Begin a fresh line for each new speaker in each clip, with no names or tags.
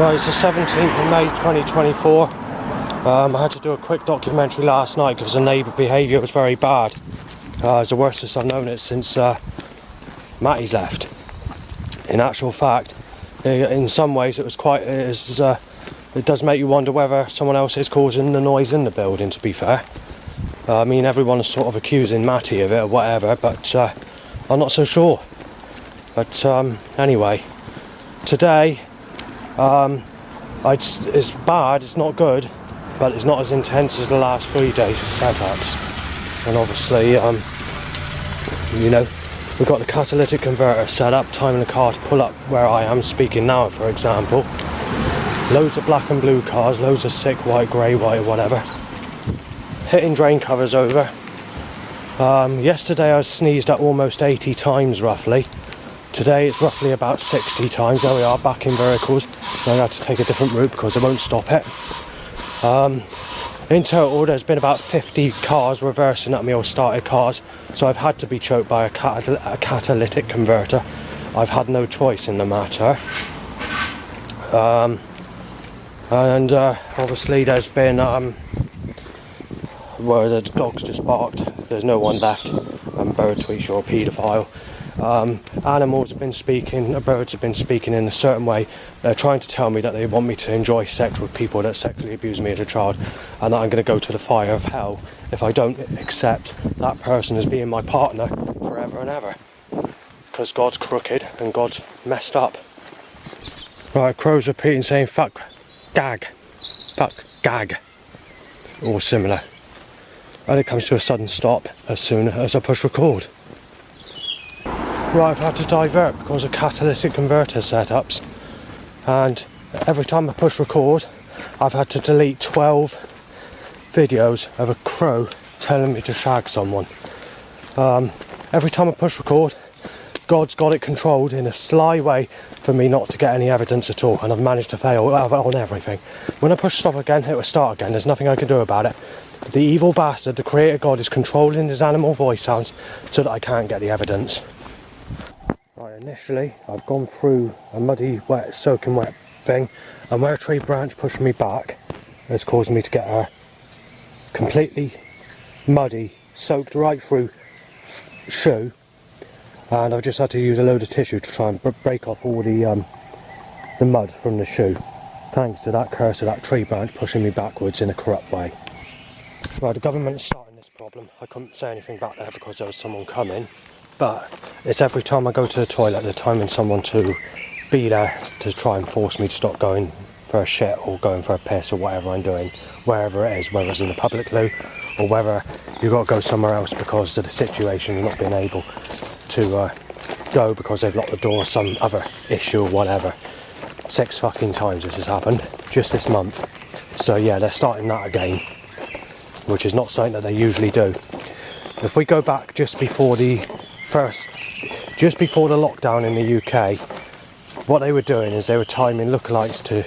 Right, it's the 17th of May 2024. I had to do a quick documentary last night because the neighbour behaviour was very bad. It's the worstest I've known it since Matty's left. In actual fact, in some ways it was quite... it does make you wonder whether someone else is causing the noise in the building, to be fair. I mean, everyone is sort of accusing Matty of it or whatever, but I'm not so sure. But anyway, today... it's bad, it's not good, but it's not as intense as the last 3 days of setups. And obviously, you know, we've got the catalytic converter set up, timing the car to pull up where I am speaking now, for example. Loads of black and blue cars, loads of sick white, grey, white, or whatever. Hitting drain covers over. Yesterday I sneezed at almost 80 times roughly. Today it's roughly about 60 times. There we are, back in vehicles. I had to take a different route because I won't stop it. In total there's been about 50 cars reversing at me, or started cars, so I've had to be choked by a catalytic converter. I've had no choice in the matter. And obviously there's been well, the dog's just barked, there's no one left. Bird tweets you're a paedophile. Animals have been speaking, birds have been speaking in a certain way. They're trying to tell me that they want me to enjoy sex with people that sexually abused me as a child, and that I'm going to go to the fire of hell if I don't accept that person as being my partner forever and ever. Because God's crooked and God's messed up. Right, crows repeating saying fuck, gag, all similar. And it comes to a sudden stop as soon as I push record. Right, I've had to divert because of catalytic converter setups, and every time I push record I've had to delete 12 videos of a crow telling me to shag someone. Every time I push record, God's got it controlled in a sly way for me not to get any evidence at all, and I've managed to fail on everything. When I push stop again, it will start again. There's nothing I can do about it. The evil bastard, the creator God, is controlling his animal voice sounds so that I can't get the evidence. Right, initially I've gone through a muddy, wet, soaking wet thing, and where a tree branch pushed me back has caused me to get a completely muddy, soaked right through shoe, and I've just had to use a load of tissue to try and break off all the mud from the shoe, thanks to that curse of that tree branch pushing me backwards in a corrupt way. Right, the government's starting this problem. I couldn't say anything back there because there was someone coming. But it's every time I go to the toilet, they're timing someone to be there to try and force me to stop going for a shit or going for a piss or whatever I'm doing, wherever it is, whether it's in the public loo or whether you've got to go somewhere else because of the situation, you're not being able to go because they've locked the door or some other issue or whatever. 6 fucking times this has happened, just this month. So yeah, they're starting that again, which is not something that they usually do. If we go back just before the lockdown in the UK, what they were doing is they were timing lookalikes to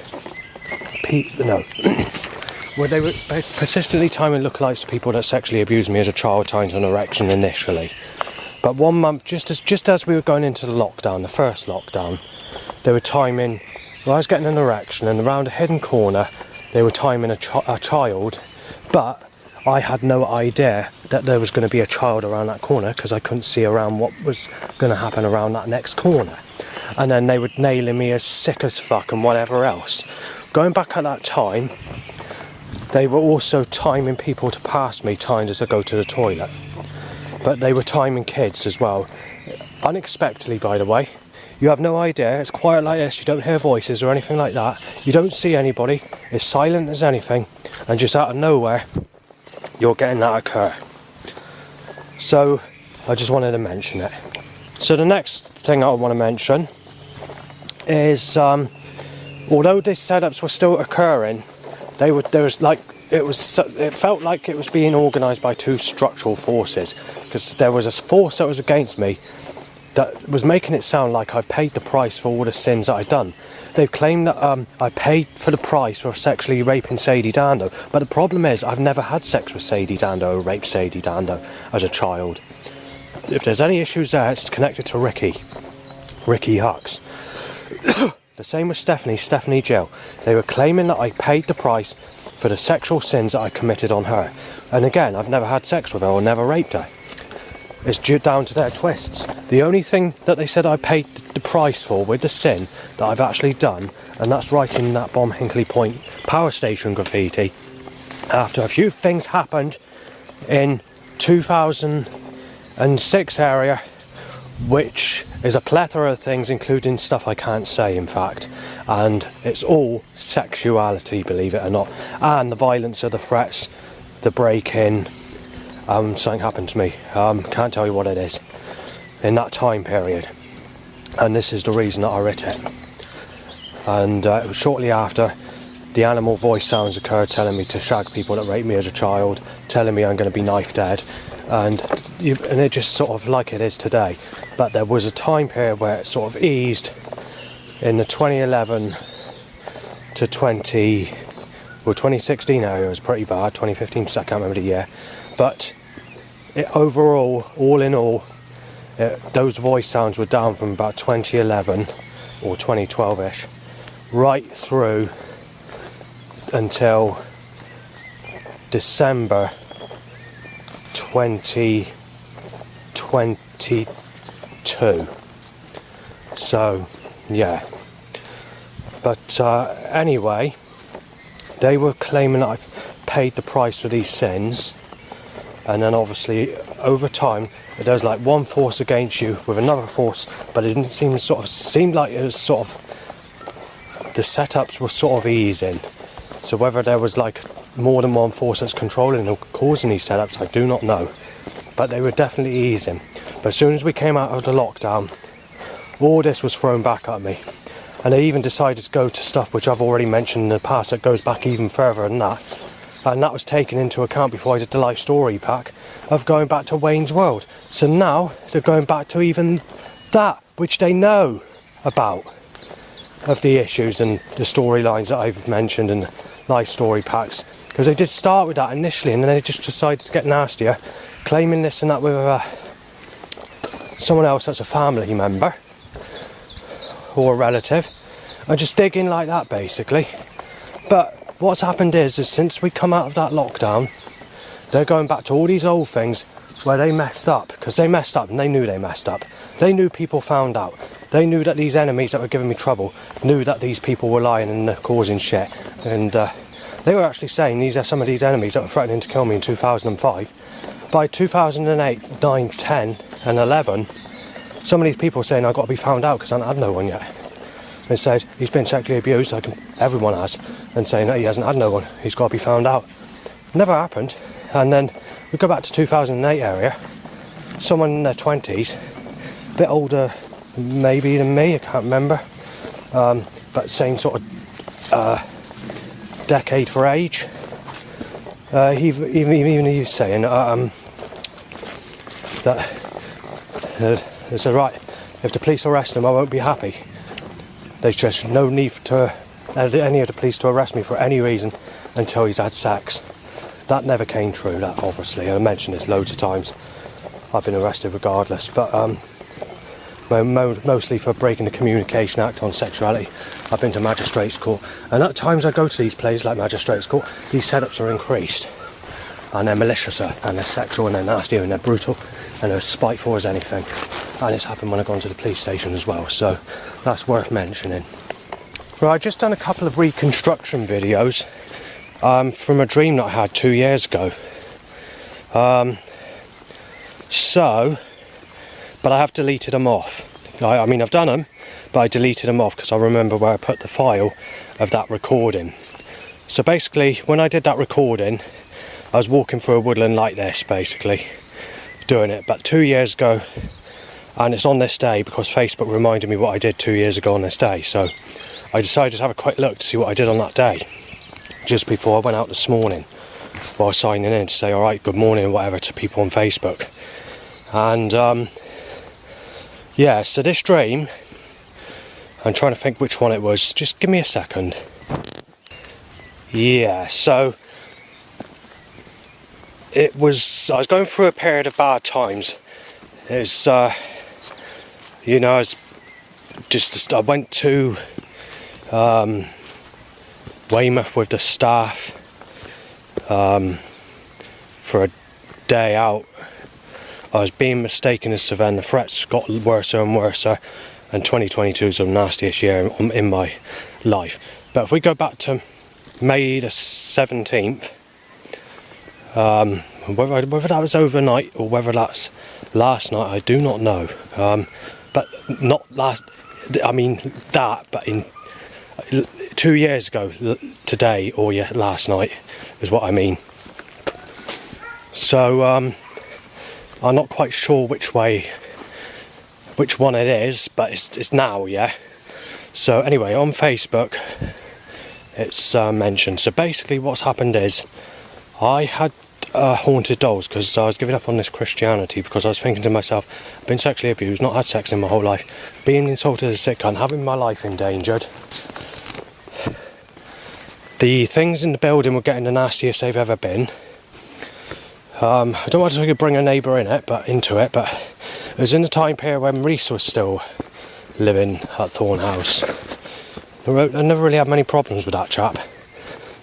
they were persistently timing lookalikes to people that sexually abused me as a child, tying to an erection initially. But 1 month, just as we were going into the lockdown, the first lockdown, they were timing, well, I was getting an erection, and around a hidden corner they were timing a child, but I had no idea that there was going to be a child around that corner because I couldn't see around what was going to happen around that next corner. And then they were nailing me as sick as fuck and whatever else. Going back at that time, they were also timing people to pass me, timed as I go to the toilet. But they were timing kids as well. Unexpectedly, by the way. You have no idea, it's quiet like this, you don't hear voices or anything like that. You don't see anybody, it's silent as anything, and just out of nowhere, you're getting that occur. So I just wanted to mention it. So the next thing I want to mention is although these setups were still occurring, it felt like it was being organised by two structural forces, because there was a force that was against me that was making it sound like I paid the price for all the sins that I'd done. They've claimed that I paid for the price for sexually raping Sadie Dando, but the problem is I've never had sex with Sadie Dando or raped Sadie Dando as a child. If there's any issues there, it's connected to Ricky Hux. the same with Stephanie Jill. They were claiming that I paid the price for the sexual sins that I committed on her. And again, I've never had sex with her or never raped her. It's due down to their twists. The only thing that they said I paid the price for with the sin that I've actually done, and that's writing that Bomb Hinkley Point power station graffiti, after a few things happened in 2006 area, which is a plethora of things, including stuff I can't say, in fact, and it's all sexuality, believe it or not, and the violence of the threats, the break-in. Something happened to me, can't tell you what it is, in that time period, and this is the reason that I writ it. And it was shortly after the animal voice sounds occurred, telling me to shag people that raped me as a child, telling me I'm going to be knife dead, and it just sort of like it is today. But there was a time period where it sort of eased in the 2011 to 2016 area. It was pretty bad. 2015, I can't remember the year, but overall, all in all, those voice sounds were down from about 2011 or 2012ish right through until December 2022. So yeah, but anyway, they were claiming that I paid the price for these sins, and then obviously over time there's like one force against you with another force, but it didn't seem like it was sort of, the setups were sort of easing. So whether there was like more than one force that's controlling or causing these setups, I do not know, but they were definitely easing. But as soon as we came out of the lockdown, all this was thrown back at me, and they even decided to go to stuff which I've already mentioned in the past that goes back even further than that. And that was taken into account before I did the life story pack of going back to Wayne's World. So now they're going back to even that which they know about, of the issues and the storylines that I've mentioned in the life story packs. Because they did start with that initially, and then they just decided to get nastier, claiming this and that with someone else that's a family member or a relative, and just dig in like that basically. But what's happened is since we come out of that lockdown, they're going back to all these old things where they messed up, because they messed up and they knew they messed up. They knew people found out. They knew that these enemies that were giving me trouble knew that these people were lying and causing shit. And they were actually saying these are some of these enemies that were threatening to kill me in 2005. By 2008, 9, 10 and 11, some of these people were saying I've got to be found out because I haven't had no one yet. They said he's been sexually abused, like everyone has, and saying that he hasn't had no one, he's got to be found out. Never happened. And then we go back to 2008 area, someone in their 20s, a bit older maybe than me, I can't remember, but same sort of decade for age. Even he was saying that it's alright, if the police arrest him I won't be happy. There's just no need to any of the police to arrest me for any reason until he's had sex. That never came true, that obviously. I mentioned this loads of times. I've been arrested regardless, but mostly for breaking the Communication Act on sexuality. I've been to magistrates court, and at times I go to these places like magistrates court, these setups are increased, and they're malicious, and they're sexual, and they're nasty, and they're brutal, and they're spiteful as anything. And it's happened when I've gone to the police station as well, so that's worth mentioning. Right, I've just done a couple of reconstruction videos from a dream that I had 2 years ago. But I have deleted them off. I mean, I've done them, but I deleted them off because I remember where I put the file of that recording. So basically, when I did that recording, I was walking through a woodland like this, basically, doing it. But 2 years ago, and it's on this day because Facebook reminded me what I did 2 years ago on this day. So I decided to have a quick look to see what I did on that day, just before I went out this morning, while signing in to say, all right, good morning, and whatever, to people on Facebook. And yeah, so this dream, I'm trying to think which one it was, just give me a second. Yeah, so it was, I was going through a period of bad times. It was, you know, I went to Weymouth with the staff for a day out. I was being mistaken as Savannah. The threats got worse and worse, and 2022 is the nastiest year in my life. But if we go back to May the 17th, whether that was overnight or whether that's last night, I do not know. But not last, I mean that, but in 2 years ago today, or last night is what I mean. So I'm not quite sure which one it is, but it's now, yeah. So anyway, on Facebook it's mentioned. So basically what's happened is I had haunted dolls because I was giving up on this Christianity, because I was thinking to myself, I've been sexually abused, not had sex in my whole life, being insulted as a sick cunt, having my life endangered. The things in the building were getting the nastiest they've ever been. I don't want to bring a neighbour into it, but it was in the time period when Reese was still living at Thorn House. I never really had many problems with that chap.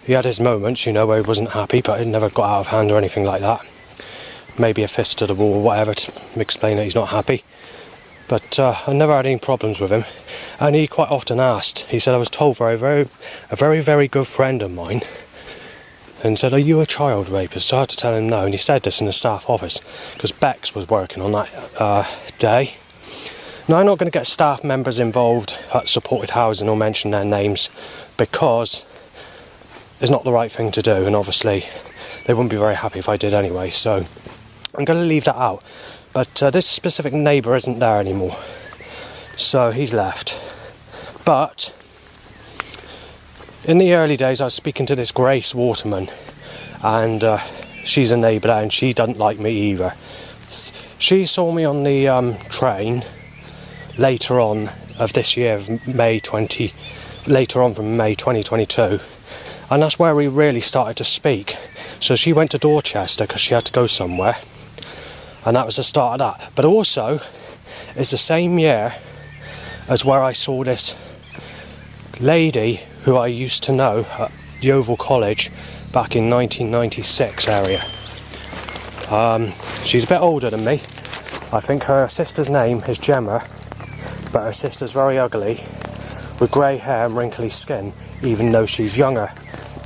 He had his moments, where he wasn't happy, but it never got out of hand or anything like that. Maybe a fist to the wall or whatever to explain that he's not happy. But I never had any problems with him. And he quite often asked, he said, I was told by a very, very good friend of mine, and said, are you a child rapist? So I had to tell him no, and he said this in the staff office, because Bex was working on that day. Now, I'm not going to get staff members involved at supported housing or mention their names, because it's not the right thing to do, and obviously they wouldn't be very happy if I did anyway, so I'm going to leave that out. But this specific neighbour isn't there anymore, so he's left. But in the early days I was speaking to this Grace Waterman, and she's a neighbour there, and she doesn't like me either. She saw me on the train later on of this year, later on from May 2022, and that's where we really started to speak. So she went to Dorchester because she had to go somewhere, and that was the start of that. But also it's the same year as where I saw this lady who I used to know at Yeovil College back in 1996 area. She's a bit older than me. I think her sister's name is Gemma, but her sister's very ugly with grey hair and wrinkly skin, even though she's younger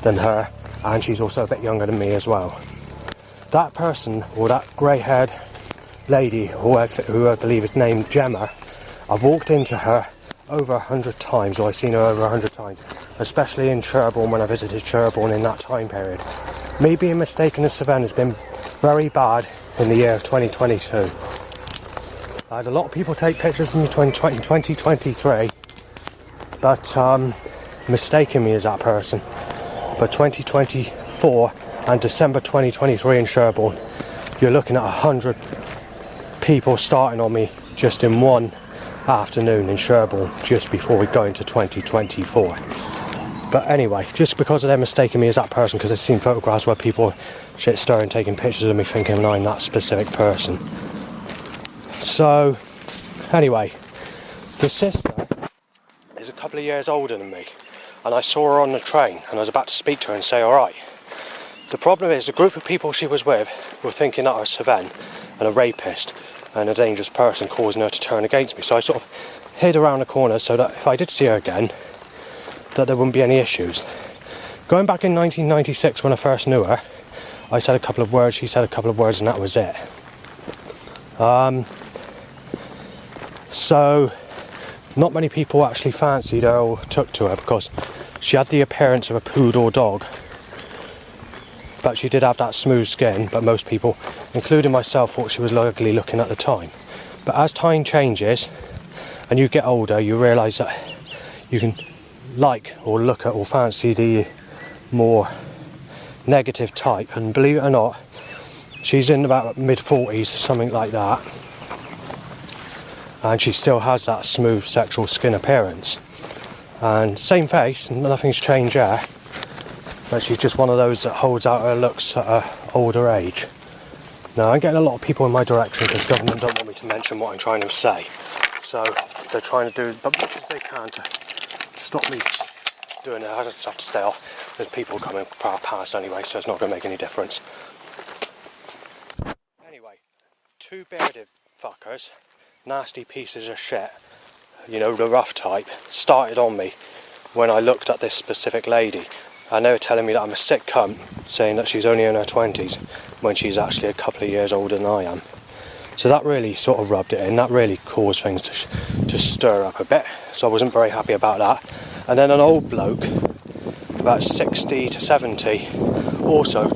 than her, and she's also a bit younger than me as well. That person, or that grey-haired lady, who I believe is named Gemma, I've walked into her over 100 times, or I've seen her over 100 times, especially in Sherborne when I visited Sherborne in that time period. Me being mistaken as Savannah has been very bad in the year of 2022. I had a lot of people take pictures of me in 2023, but mistaking me as that person. But 2024 and December 2023 in Sherborne, you're looking at 100 people starting on me just in one afternoon in Sherborne, just before we go into 2024. But anyway, just because of them mistaking me as that person, because I've seen photographs where people shit stirring taking pictures of me thinking I'm that specific person. So anyway, the sister is a couple of years older than me, and I saw her on the train, and I was about to speak to her and say alright. The problem is the group of people she was with were thinking that I was Savannah and a rapist and a dangerous person, causing her to turn against me. So I sort of hid around the corner so that if I did see her again, that there wouldn't be any issues. Going back in 1996 when I first knew her, I said a couple of words, she said a couple of words, and that was it. So not many people actually fancied her or took to her, because she had the appearance of a poodle dog, but she did have that smooth skin. But most people, including myself, thought she was ugly looking at the time. But as time changes and you get older, you realise that you can like or look at or fancy the more negative type, and believe it or not, she's in about mid-40s, something like that, and she still has that smooth sexual skin appearance and same face, nothing's changed there, but she's just one of those that holds out her looks at her older age. Now, I'm getting a lot of people in my direction because government don't want me to mention what I'm trying to say, so they're trying to do as much as they can to stop me doing it. I just have to stay off. There's people coming past anyway, so it's not going to make any difference. Anyway, two bearded fuckers, nasty pieces of shit, you know, the rough type, started on me when I looked at this specific lady. And they were telling me that I'm a sick cunt, saying that she's only in her 20s when she's actually a couple of years older than I am. So that really sort of rubbed it in. That really caused things to stir up a bit. So I wasn't very happy about that. And then an old bloke, about 60 to 70, also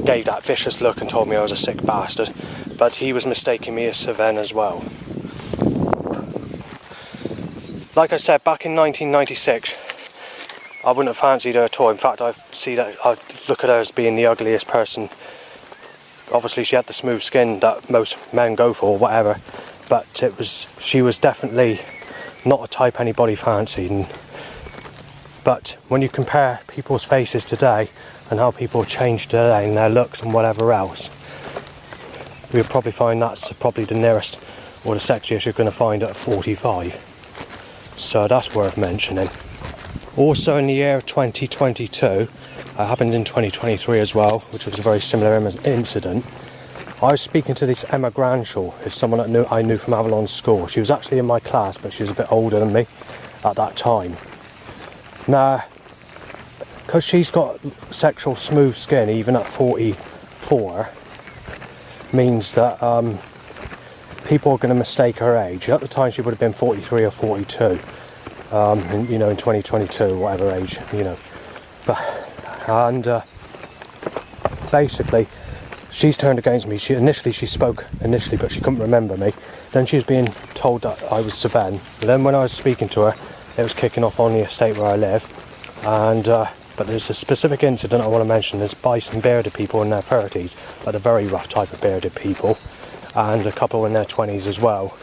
gave that vicious look and told me I was a sick bastard. But he was mistaking me as Sven as well. Like I said, back in 1996, I wouldn't have fancied her at all. In fact, I look at her as being the ugliest person. Obviously, she had the smooth skin that most men go for, or whatever. But she was definitely not a type anybody fancied. But when you compare people's faces today and how people change today and their looks and whatever else, you'll probably find that's probably the nearest or the sexiest you're going to find at 45. So that's worth mentioning. Also in the year of 2022, it happened in 2023 as well, which was a very similar incident. I was speaking to this Emma Granshaw, who's someone that I knew from Avalon School. She was actually in my class, but she was a bit older than me at that time. Now, because she's got sexual smooth skin, even at 44, means that people are going to mistake her age. At the time, she would have been 43 or 42. In 2022, whatever age, basically, she's turned against me. She spoke initially, but she couldn't remember me. Then she was being told that I was Sven. But then when I was speaking to her, it was kicking off on the estate where I live. But there's a specific incident I want to mention. There's bison bearded people in their 30s, but a very rough type of bearded people, and a couple in their 20s as well.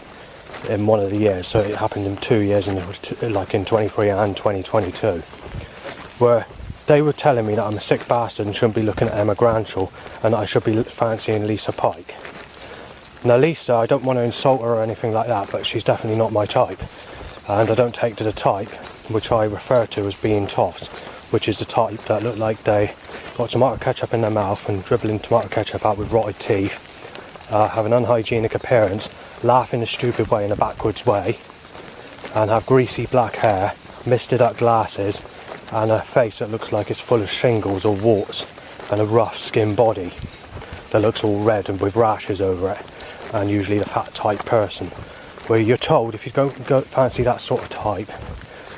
In one of the years, so it happened in 2 years, like in 23 and 2022, where they were telling me that I'm a sick bastard and shouldn't be looking at Emma Granshaw and that I should be fancying Lisa Pike. Now Lisa, I don't want to insult her or anything like that, but she's definitely not my type, and I don't take to the type which I refer to as being toffs, which is the type that look like they got tomato ketchup in their mouth and dribbling tomato ketchup out with rotted teeth, have an unhygienic appearance, laugh in a stupid way, in a backwards way, and have greasy black hair, misted up glasses, and a face that looks like it's full of shingles or warts, and a rough skin body that looks all red and with rashes over it, and usually the fat type person, where you're told if you don't go fancy that sort of type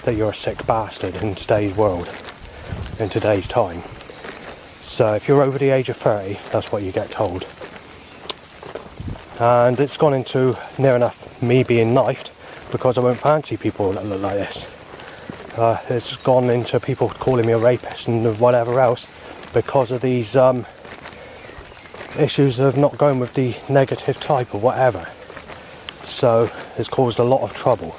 that you're a sick bastard in today's world, in today's time. So if you're over the age of 30, that's what you get told. And it's gone into near enough me being knifed because I won't fancy people that look like this. It's gone into people calling me a rapist and whatever else because of these issues of not going with the negative type or whatever. So it's caused a lot of trouble.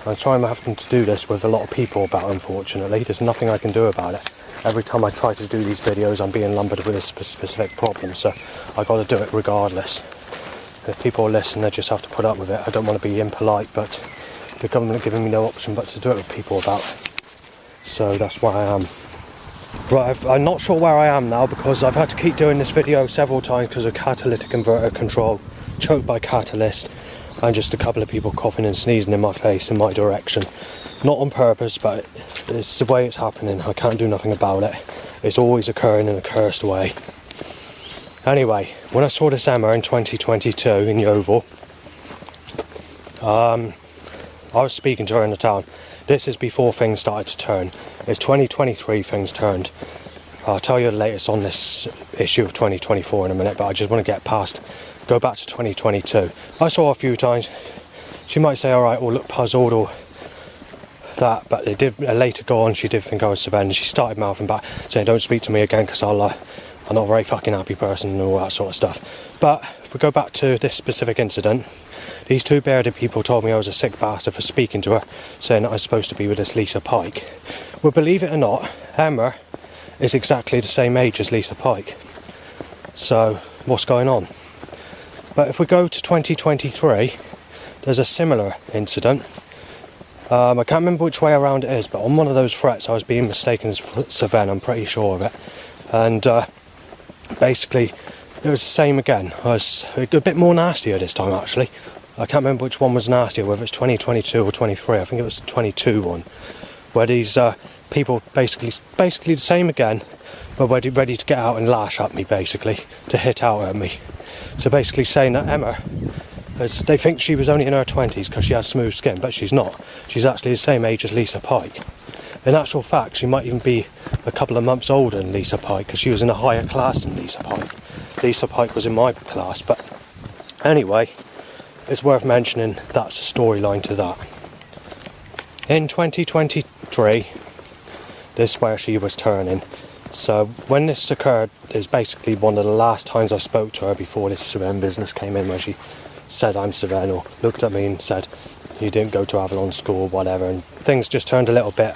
I'm sorry I'm having to do this with a lot of people about, unfortunately. There's nothing I can do about it. Every time I try to do these videos, I'm being lumbered with a specific problem, so I've got to do it regardless. If people listen, they just have to put up with it. I don't want to be impolite, but the government are giving me no option but to do it with people about it. So that's why I am. Right, I'm not sure where I am now because I've had to keep doing this video several times because of catalytic converter control, choked by catalyst, and just a couple of people coughing and sneezing in my face in my direction. Not on purpose, but it's the way it's happening. I can't do nothing about it. It's always occurring in a cursed way. Anyway, when I saw this Emma in 2022 in Yeovil, I was speaking to her in the town. This is before things started to turn. It's 2023 things turned. I'll tell you the latest on this issue of 2024 in a minute, but I just want to go back to 2022. I saw her a few times. She might say, alright, or look puzzled or that, but it did later go on, she did think I was Sven, and she started mouthing back, saying don't speak to me again because I'm not a very fucking happy person and all that sort of stuff. But if we go back to this specific incident, these two bearded people told me I was a sick bastard for speaking to her, saying that I was supposed to be with this Lisa Pike. Well, believe it or not, Emma is exactly the same age as Lisa Pike. So, what's going on? But if we go to 2023, there's a similar incident I can't remember which way around it is, but on one of those threats I was being mistaken as Savannah, I'm pretty sure of it. And basically it was the same again. I was a bit more nastier this time actually. I can't remember which one was nastier, whether it's 2022 or 23. I think it was the 22 one, where these people basically the same again, but ready to get out and lash at me, basically to hit out at me. So basically saying that Emma, as they think she was only in her 20s because she has smooth skin, but she's not. She's actually the same age as Lisa Pike. In actual fact, she might even be a couple of months older than Lisa Pike because she was in a higher class than Lisa Pike. Lisa Pike was in my class, but anyway, it's worth mentioning that's a storyline to that. In 2023, this is where she was turning. So when this occurred, it was basically one of the last times I spoke to her before this Savannah business came in, where she said I'm Savannah, or looked at me and said you didn't go to Avalon School or whatever, and things just turned a little bit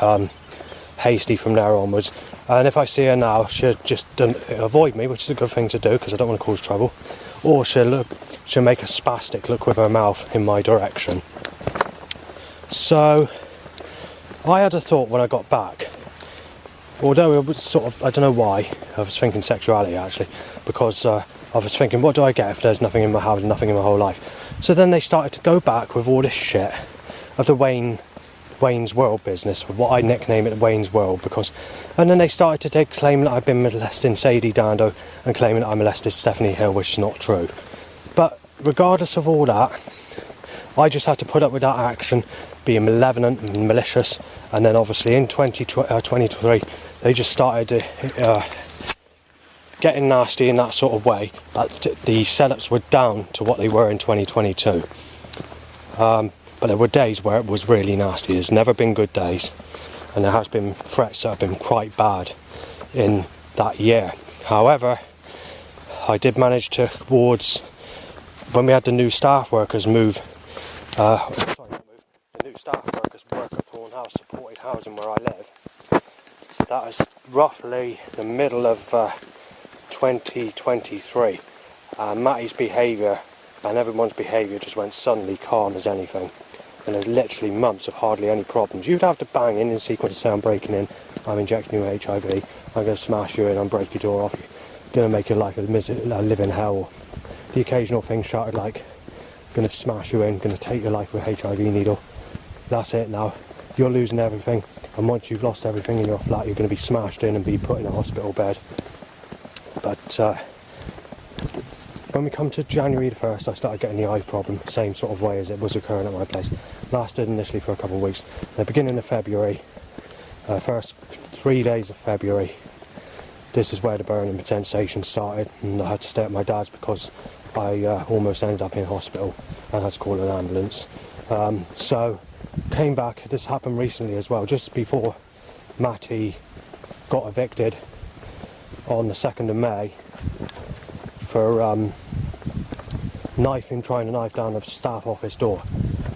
hasty from there onwards. And if I see her now, she'll just avoid me, which is a good thing to do because I don't want to cause trouble, or she'll make a spastic look with her mouth in my direction. So I had a thought when I got back, although it was sort of, I don't know why, I was thinking sexuality actually, because I was thinking, what do I get if there's nothing in my house, nothing in my whole life? So then they started to go back with all this shit of the Wayne's World business, with what I nickname it Wayne's World, and then they started to claim that I've been molesting Sadie Dando and claiming that I molested Stephanie Hill, which is not true. But regardless of all that, I just had to put up with that action, being malevolent and malicious, and then obviously in 2023 they just started getting nasty in that sort of way, that the setups were down to what they were in 2022. But there were days where it was really nasty. There's never been good days, and there has been threats that have been quite bad in that year. However, I did manage to, towards when we had the new staff workers the new staff workers work at Thorn House supported housing where I live. That is roughly the middle of 2023, and Matty's behaviour and everyone's behaviour just went suddenly calm as anything, and there's literally months of hardly any problems. You'd have to bang in sequence to say I'm breaking in, I'm injecting you with HIV, I'm going to smash you in, I'm break your door off, going to make your life a living hell. The occasional thing shouted like, going to smash you in, going to take your life with a HIV needle. That's it now, you're losing everything, and once you've lost everything in your flat you're going to be smashed in and be put in a hospital bed. But when we come to January the 1st, I started getting the eye problem, same sort of way as it was occurring at my place. Lasted initially for a couple of weeks. The beginning of February, first 3 days of February, this is where the burning sensation started, and I had to stay at my dad's because I almost ended up in hospital and had to call an ambulance. So came back, this happened recently as well, just before Matty got evicted on the 2nd of May for trying to knife down a staff office door.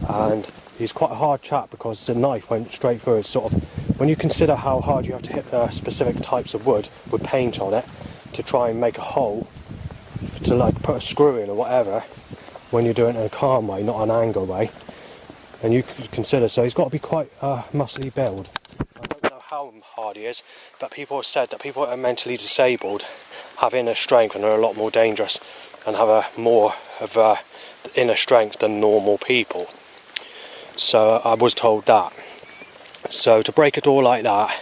And he's quite a hard chap because the knife went straight through his sort of, when you consider how hard you have to hit specific types of wood with paint on it to try and make a hole to like put a screw in or whatever, when you're doing it in a calm way, not an anger way, and you could consider, so he's got to be quite muscly build. I don't know how hard he is, but people have said that people that are mentally disabled have inner strength and are a lot more dangerous and have a more of a inner strength than normal people. So I was told that. So to break a door like that,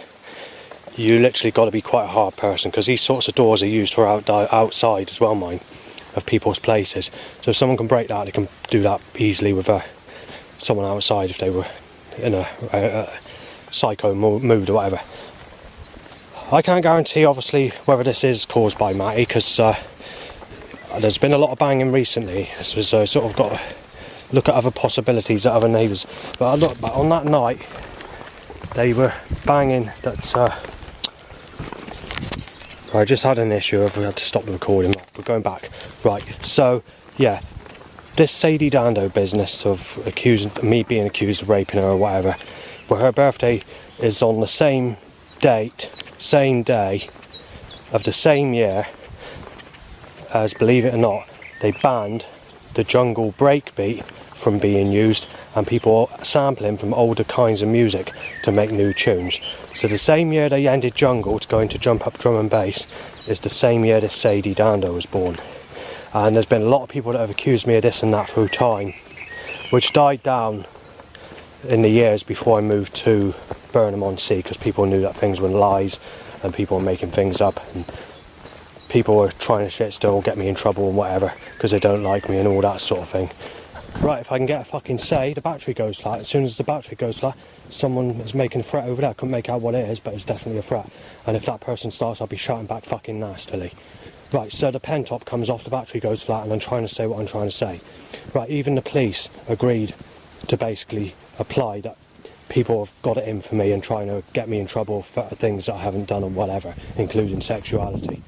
you literally got to be quite a hard person, because these sorts of doors are used for outside as well, mine, of people's places. So if someone can break that, they can do that easily with someone outside if they were in a psycho mood or whatever. I can't guarantee obviously whether this is caused by Matty, because there's been a lot of banging recently, so sort of got to look at other possibilities at other neighbours. But on that night they were banging that I just had an issue of, we had to stop the recording, we're going back. Right, so yeah, this Sadie Dando business of me being accused of raping her or whatever, where her birthday is on the same date, same day of the same year as, believe it or not, they banned the jungle breakbeat from being used, and people are sampling from older kinds of music to make new tunes. So the same year they ended jungle to go into jump up drum and bass is the same year this Sadie Dando was born. And there's been a lot of people that have accused me of this and that through time, which died down in the years before I moved to Burnham-on-Sea, because people knew that things were lies and people were making things up, and people were trying to shit still get me in trouble and whatever because they don't like me and all that sort of thing. Right, if I can get a fucking say, the battery goes flat. As soon as the battery goes flat, someone is making a threat over there. I couldn't make out what it is, but it's definitely a threat. And if that person starts, I'll be shouting back fucking nastily. Right, so the pen top comes off, the battery goes flat, and I'm trying to say what I'm trying to say. Right, even the police agreed to basically apply that people have got it in for me and trying to get me in trouble for things that I haven't done or whatever, including sexuality.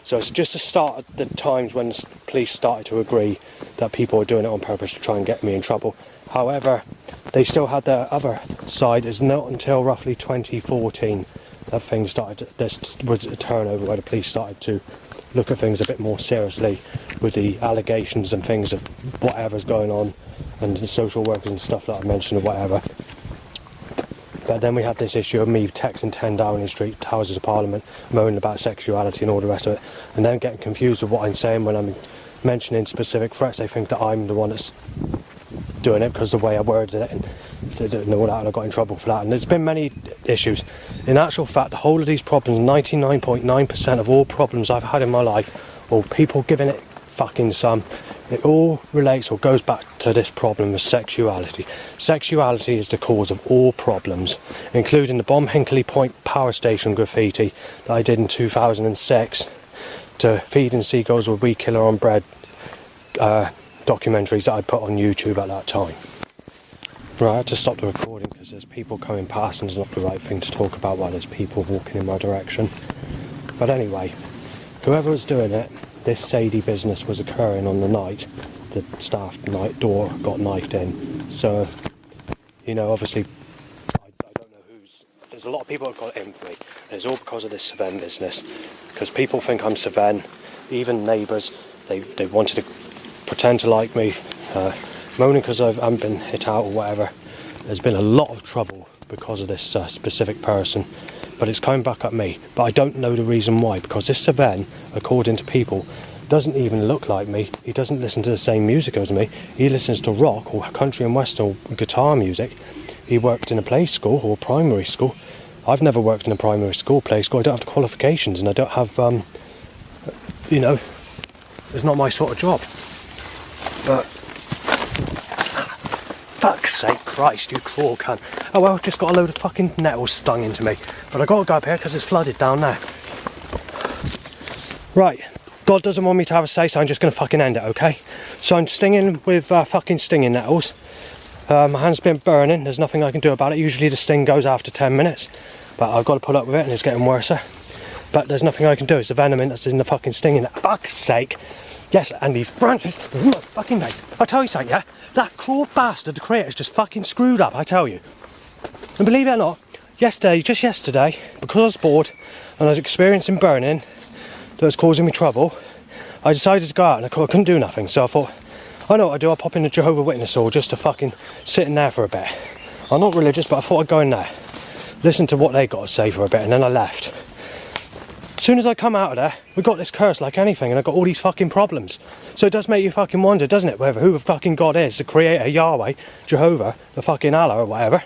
So it's just the start of the times when the police started to agree that people are doing it on purpose to try and get me in trouble. However, they still had their other side. It's not until roughly 2014 that things started, this was a turnover where the police started to look at things a bit more seriously with the allegations and things of whatever's going on and the social workers and stuff that I mentioned or whatever. But then we had this issue of me texting 10 Downing Street, Houses of Parliament, moaning about sexuality and all the rest of it, and then getting confused with what I'm saying when I'm mentioning specific threats. They think that I'm the one that's doing it because of the way I worded it, and they didn't know that, and I got in trouble for that. And there's been many issues. In actual fact, the whole of these problems, 99.9% of all problems I've had in my life, or people giving it fucking some, it all relates or goes back to this problem of sexuality. Sexuality is the cause of all problems, including the Bomb Hinkley Point power station graffiti that I did in 2006, to Feeding Seagulls with Weed Killer on Bread documentaries that I put on YouTube at that time. Right, I had to stop the recording because there's people coming past and it's not the right thing to talk about while there's people walking in my direction. But anyway, whoever was doing it, this Sadie business was occurring on the night the staff night door got knifed in. So, you know, obviously, I don't know who's... There's a lot of people that got it in for me. And it's all because of this Seven business. Because people think I'm Seven. Even neighbours, they wanted to pretend to like me. Moaning because I haven't been hit out or whatever. There's been a lot of trouble because of this specific person. But it's coming back at me. But I don't know the reason why, because this Seven, according to people, doesn't even look like me. He doesn't listen to the same music as me. He listens to rock or country and western or guitar music. He worked in a play school or primary school. I've never worked in a primary school, play school. I don't have the qualifications and I don't have, you know, it's not my sort of job. But fuck's sake, Christ, you cruel cunt. Oh well, just got a load of fucking nettles stung into me. But I got to go up here because it's flooded down there. Right, God doesn't want me to have a say, so I'm just going to fucking end it, okay? So I'm stinging with fucking stinging nettles. My hand's been burning, there's nothing I can do about it. Usually the sting goes after 10 minutes. But I've got to put up with it and it's getting worse. But there's nothing I can do, it's the venom that's in the fucking stinging. Fuck's sake. Yes, and these branches, fucking mate. I'll tell you something, yeah? That cruel bastard, the creator's just fucking screwed up, I tell you. And believe it or not, just yesterday, because I was bored and I was experiencing burning that was causing me trouble, I decided to go out and I couldn't do nothing. So I thought, I know what I do, I'll pop in a Jehovah's Witness hall just to fucking sit in there for a bit. I'm not religious, but I thought I'd go in there, listen to what they got to say for a bit, and then I left. As soon as I come out of there, we got this curse like anything, and I got all these fucking problems. So it does make you fucking wonder, doesn't it, whether who the fucking God is, the creator, Yahweh, Jehovah, the fucking Allah or whatever.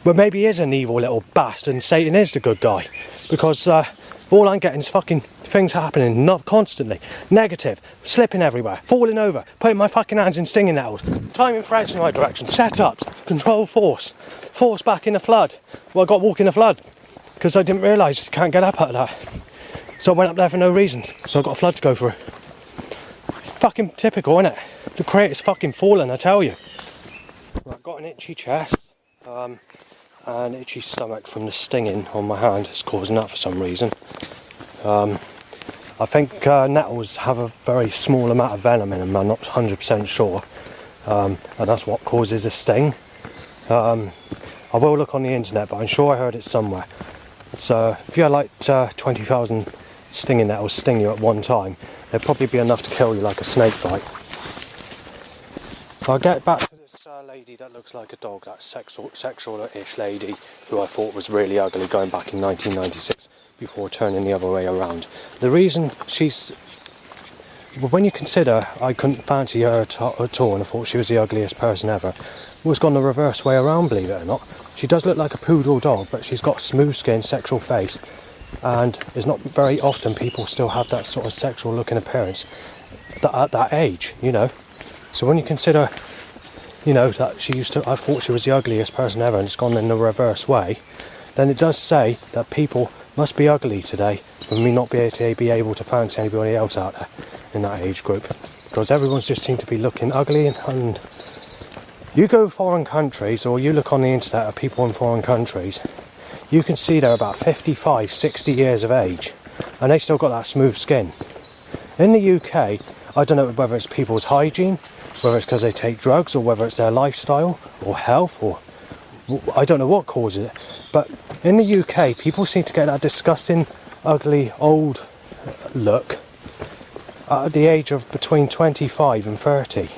But maybe he is an evil little bastard and Satan is the good guy. Because all I'm getting is fucking things happening, not constantly. Negative, slipping everywhere, falling over, putting my fucking hands in stinging nettles, timing threads in my direction, setups, control force back in the flood. Well, I got walk in the flood because I didn't realise you can't get up out of that. So I went up there for no reason, so I got a flood to go through. Fucking typical, innit? The creator's fucking fallen, I tell you. I've got an itchy chest, and itchy stomach from the stinging on my hand. It's causing that for some reason. I think nettles have a very small amount of venom in them, I'm not 100% sure. And that's what causes a sting. I will look on the internet, but I'm sure I heard it somewhere. So if you had like 20,000 stinging nettles sting you at one time, there'd probably be enough to kill you like a snake bite. I'll get back to the lady that looks like a dog, that sexual-ish lady who I thought was really ugly going back in 1996 before turning the other way around. The reason she's... Well, when you consider I couldn't fancy her at all and I thought she was the ugliest person ever, it was gone the reverse way around, believe it or not. She does look like a poodle dog, but she's got smooth skin, sexual face, and it's not very often people still have that sort of sexual looking appearance at that age, you know. So when you consider, you know, that I thought she was the ugliest person ever and it's gone in the reverse way, then it does say that people must be ugly today for me not be able to fancy anybody else out there in that age group, because everyone's just seemed to be looking ugly. And you go foreign countries, or you look on the internet at people in foreign countries, you can see they're about 55, 60 years of age and they still got that smooth skin. In the UK, I don't know whether it's people's hygiene, whether it's because they take drugs, or whether it's their lifestyle or health, or I don't know what causes it, but in the UK people seem to get that disgusting ugly old look at the age of between 25 and 30,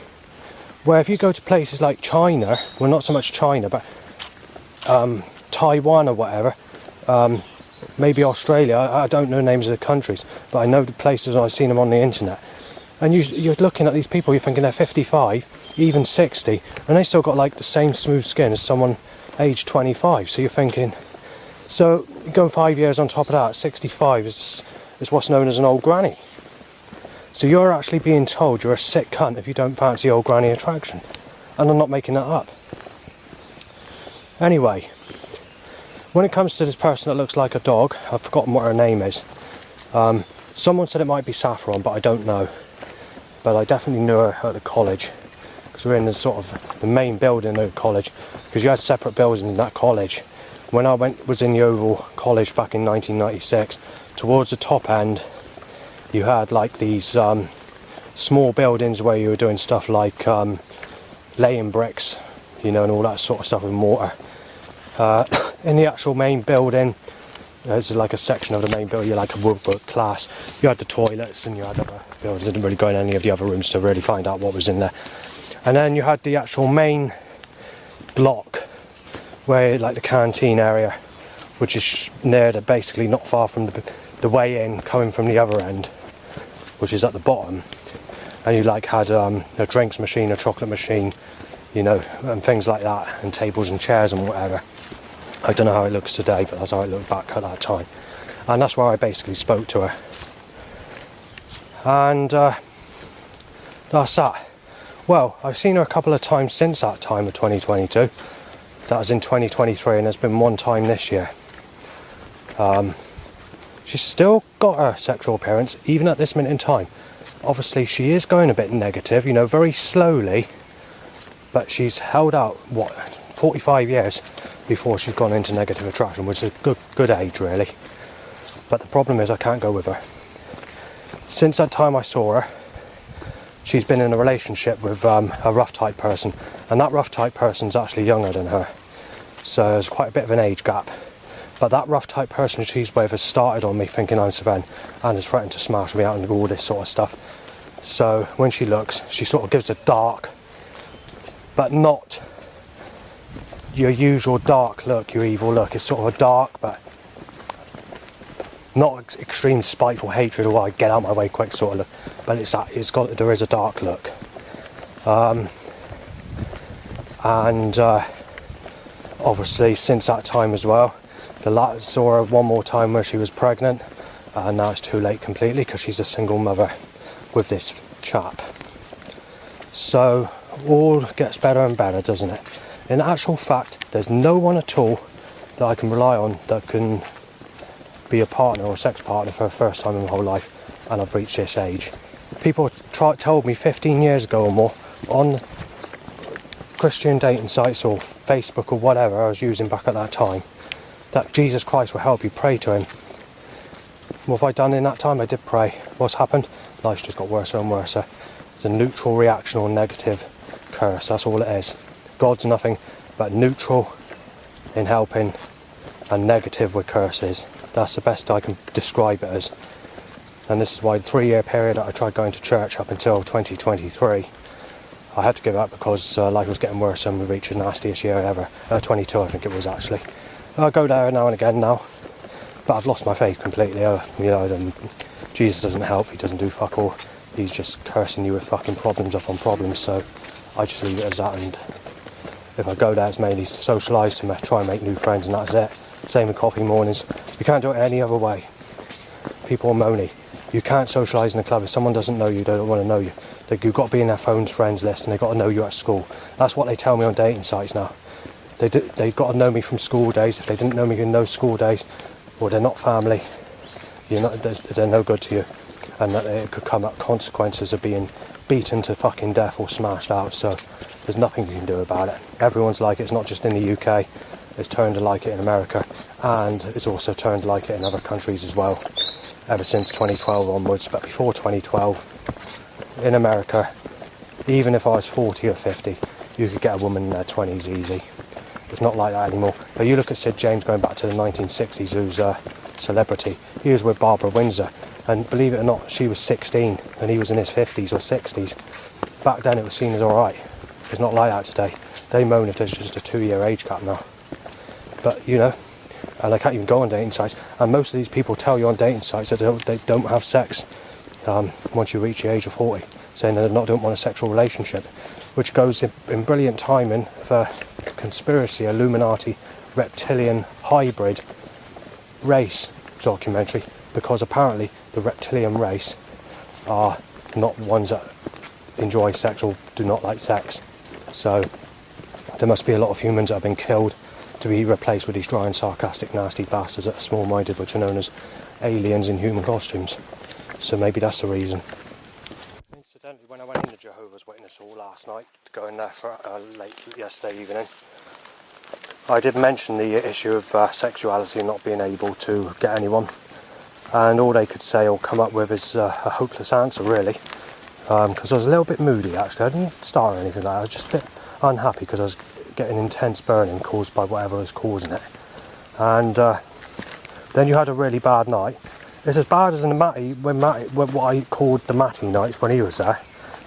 where if you go to places like China, well, not so much China, but Taiwan or whatever, maybe Australia, I don't know the names of the countries, but I know the places, I've seen them on the internet, and you're looking at these people, you're thinking they're 55, even 60, and they still got like the same smooth skin as someone aged 25. So you're thinking, so go 5 years on top of that, 65 is what's known as an old granny. So you're actually being told you're a sick cunt if you don't fancy old granny attraction, and I'm not making that up. Anyway, when it comes to this person that looks like a dog, I've forgotten what her name is. Someone said it might be Saffron, but I don't know. But I definitely knew her at the college, because we're in the sort of the main building of the college, because you had separate buildings in that college. When I was in the Oval College back in 1996, towards the top end, you had like these small buildings where you were doing stuff like laying bricks, you know, and all that sort of stuff with mortar. In the actual main building, there's like a section of the main building, like a woodwork class. You had the toilets and you had other buildings. I didn't really go in any of the other rooms to really find out what was in there. And then you had the actual main block, where like the canteen area, which is near basically not far from the way in, coming from the other end, which is at the bottom. And you like had a drinks machine, a chocolate machine, you know, and things like that, and tables and chairs and whatever. I don't know how it looks today, but that's how it looked back at that time. And that's where I basically spoke to her. And that's that. Well, I've seen her a couple of times since that time of 2022. That was in 2023, and there's been one time this year. She's still got her sexual appearance, even at this minute in time. Obviously, she is going a bit negative, you know, very slowly. But she's held out, 45 years before she's gone into negative attraction, which is a good age, really. But the problem is I can't go with her. Since that time I saw her, she's been in a relationship with a rough type person, and that rough type person's actually younger than her. So there's quite a bit of an age gap. But that rough type person she's with has started on me thinking I'm Sven, and has threatened to smash me out and all this sort of stuff. So when she looks, she sort of gives a dark, but not your usual dark look, your evil look. It's sort of a dark, but not extreme spiteful hatred, or I get out of my way quick sort of look. But there is a dark look. Obviously since that time as well, saw her one more time where she was pregnant, and now it's too late completely because she's a single mother with this chap. So all gets better and better, doesn't it? In actual fact, there's no one at all that I can rely on that can be a partner or a sex partner for the first time in my whole life, and I've reached this age. People told me 15 years ago or more on Christian dating sites or Facebook or whatever I was using back at that time, that Jesus Christ will help you, pray to him. What have I done in that time? I did pray. What's happened? Life's just got worse and worse. It's a neutral reaction or negative curse, that's all it is. God's nothing but neutral in helping and negative with curses. That's the best I can describe it as. And this is why the 3-year period that I tried going to church up until 2023, I had to give up because life was getting worse and we reached the nastiest year ever. 22 I think it was actually. I go there now and again now, but I've lost my faith completely. Jesus doesn't help, he doesn't do fuck all. He's just cursing you with fucking problems upon problems, so I just leave it as that. And if I go there, it's mainly to socialise, to try and make new friends, and that's it. Same with coffee mornings. You can't do it any other way. People are moany. You can't socialise in a club. If someone doesn't know you, they don't want to know you. You've got to be in their phone's friends list, and they've got to know you at school. That's what they tell me on dating sites now. They've got to know me from school days. If they didn't know me in those school days, or they're not family, they're no good to you. And that it could come at consequences of being beaten to fucking death or smashed out. So there's nothing you can do about it. Everyone's like it. It's not just in the UK. It's turned to like it in America, and it's also turned like it in other countries as well, ever since 2012 onwards. But before 2012, in America, even if I was 40 or 50, you could get a woman in their 20s easy. It's not like that anymore. But you look at Sid James going back to the 1960s, who's a celebrity. He was with Barbara Windsor, and believe it or not, she was 16 and he was in his 50s or 60s. Back then it was seen as alright. It's not like that today. They moan if there's just a 2-year age gap now. But and they can't even go on dating sites. And most of these people tell you on dating sites that they don't have sex once you reach the age of 40, saying they don't want a sexual relationship, which goes in brilliant timing for conspiracy, Illuminati, reptilian hybrid race documentary, because apparently the reptilian race are not ones that enjoy sex or do not like sex. So there must be a lot of humans that have been killed to be replaced with these dry and sarcastic nasty bastards that are small-minded, which are known as aliens in human costumes. So maybe that's the reason. Incidentally, when I went in the Jehovah's Witness hall last night, going there for late yesterday evening, I did mention the issue of sexuality and not being able to get anyone, and all they could say or come up with is a hopeless answer, really, because I was a little bit moody actually. I didn't start or anything like that. I was just a bit unhappy because I was getting intense burning caused by whatever was causing it, and then you had a really bad night. It's as bad as in the Matty, when what I called the Matty nights when he was there.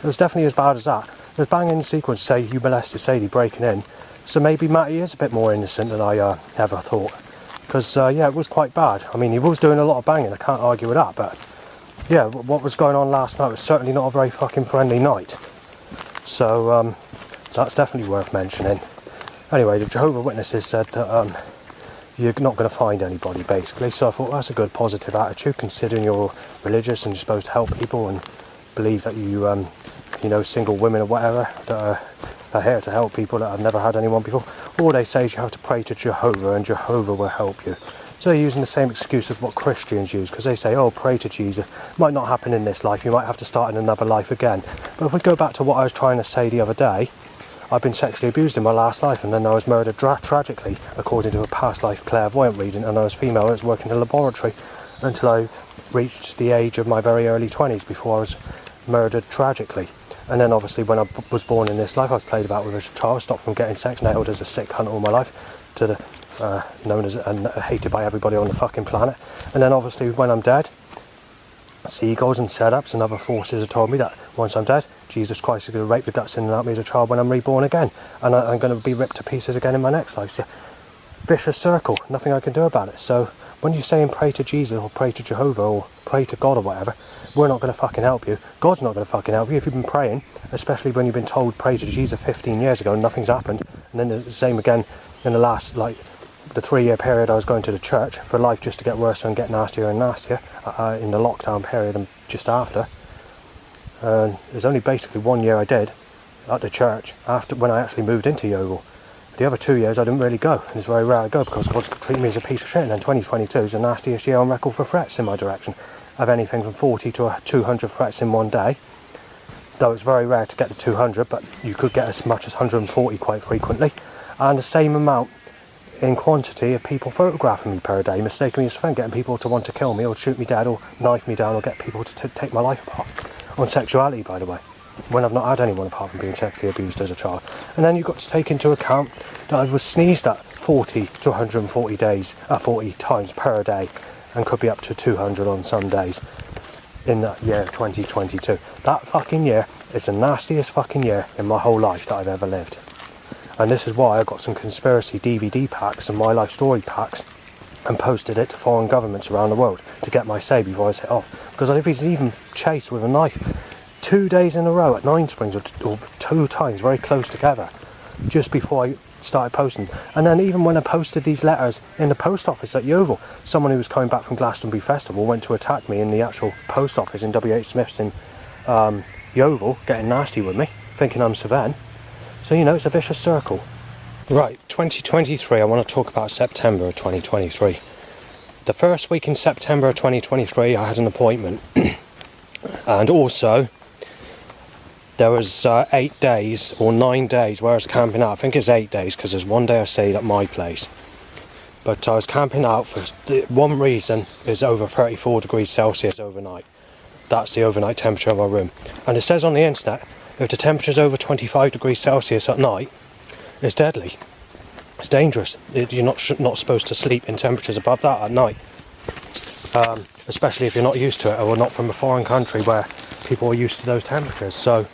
It was definitely as bad as that. There's banging the sequence, say you molested Sadie breaking in, so maybe Matty is a bit more innocent than I ever thought. Because it was quite bad. I mean, he was doing a lot of banging, I can't argue with that, but yeah, what was going on last night was certainly not a very fucking friendly night. So that's definitely worth mentioning. Anyway, the Jehovah's Witnesses said that you're not going to find anybody, basically. So I thought that's a good positive attitude, considering you're religious and you're supposed to help people and believe that you single women or whatever that are here to help people that have never had anyone before. All they say is you have to pray to Jehovah and Jehovah will help you. So they're using the same excuse as what Christians use, because they say, oh, pray to Jesus. It might not happen in this life, you might have to start in another life again. But if we go back to what I was trying to say the other day, I've been sexually abused in my last life, and then I was murdered tragically, according to a past life clairvoyant reading, and I was female, I was working in a laboratory until I reached the age of my very early 20s before I was murdered tragically. And then obviously when I was born in this life, I was played about with as a child, stopped from getting sex, nailed as a sick cunt all my life, to the known as and hated by everybody on the fucking planet. And then obviously when I'm dead, seagulls and setups and other forces have told me that once I'm dead, Jesus Christ is going to rape the guts in and out of me as a child when I'm reborn again, and I'm going to be ripped to pieces again in my next life. So vicious circle, nothing I can do about it. So when you're saying pray to Jesus or pray to Jehovah or pray to God or whatever, we're not going to fucking help you. God's not going to fucking help you if you've been praying, especially when you've been told pray to Jesus 15 years ago and nothing's happened. And then the same again in the last, the 3-year period I was going to the church for life just to get worse and get nastier and nastier in the lockdown period and just after. There's only basically 1 year I did at the church after when I actually moved into Yeovil. The other 2 years I didn't really go, and it's very rare I go because God's treated me as a piece of shit. And then 2022 is the nastiest year on record for threats in my direction. Of anything from 40 to 200 threats in one day, though it's very rare to get to 200, but you could get as much as 140 quite frequently, and the same amount in quantity of people photographing me per day, mistaking me as a friend, getting people to want to kill me or shoot me dead or knife me down or get people to take my life apart. On Sexuality, by the way, when I've not had anyone apart from being sexually abused as a child. And then you've got to take into account that I was sneezed at 40 to 140 days, 40 times per day, and could be up to 200 on some days in that year 2022. That fucking year, It's the nastiest fucking year in my whole life that I've ever lived. And this is why I got some conspiracy DVD packs and my life story packs and posted it to foreign governments around the world to get my say before I set off. Because I was even chased with a knife 2 days in a row at Nine Springs, or 2 times very close together, just before I started posting. And then even when I posted these letters in the post office at Yeovil, someone who was coming back from Glastonbury Festival went to attack me in the actual post office in WH Smith's in Yeovil, getting nasty with me, thinking I'm Savan. So, you know, it's a vicious circle. Right, 2023, I want to talk about September of 2023. The first week in September of 2023, I had an appointment. And also, there was 8 days or 9 days where I was camping out. I think it's 8 days because there's one day I stayed at my place. But I was camping out for one reason, is over 34 degrees Celsius overnight. That's the overnight temperature of my room. And it says on the internet, if the temperature's over 25 degrees Celsius at night, it's deadly. It's dangerous. You're not supposed to sleep in temperatures above that at night. Especially if you're not used to it, or not from a foreign country where people are used to those temperatures. So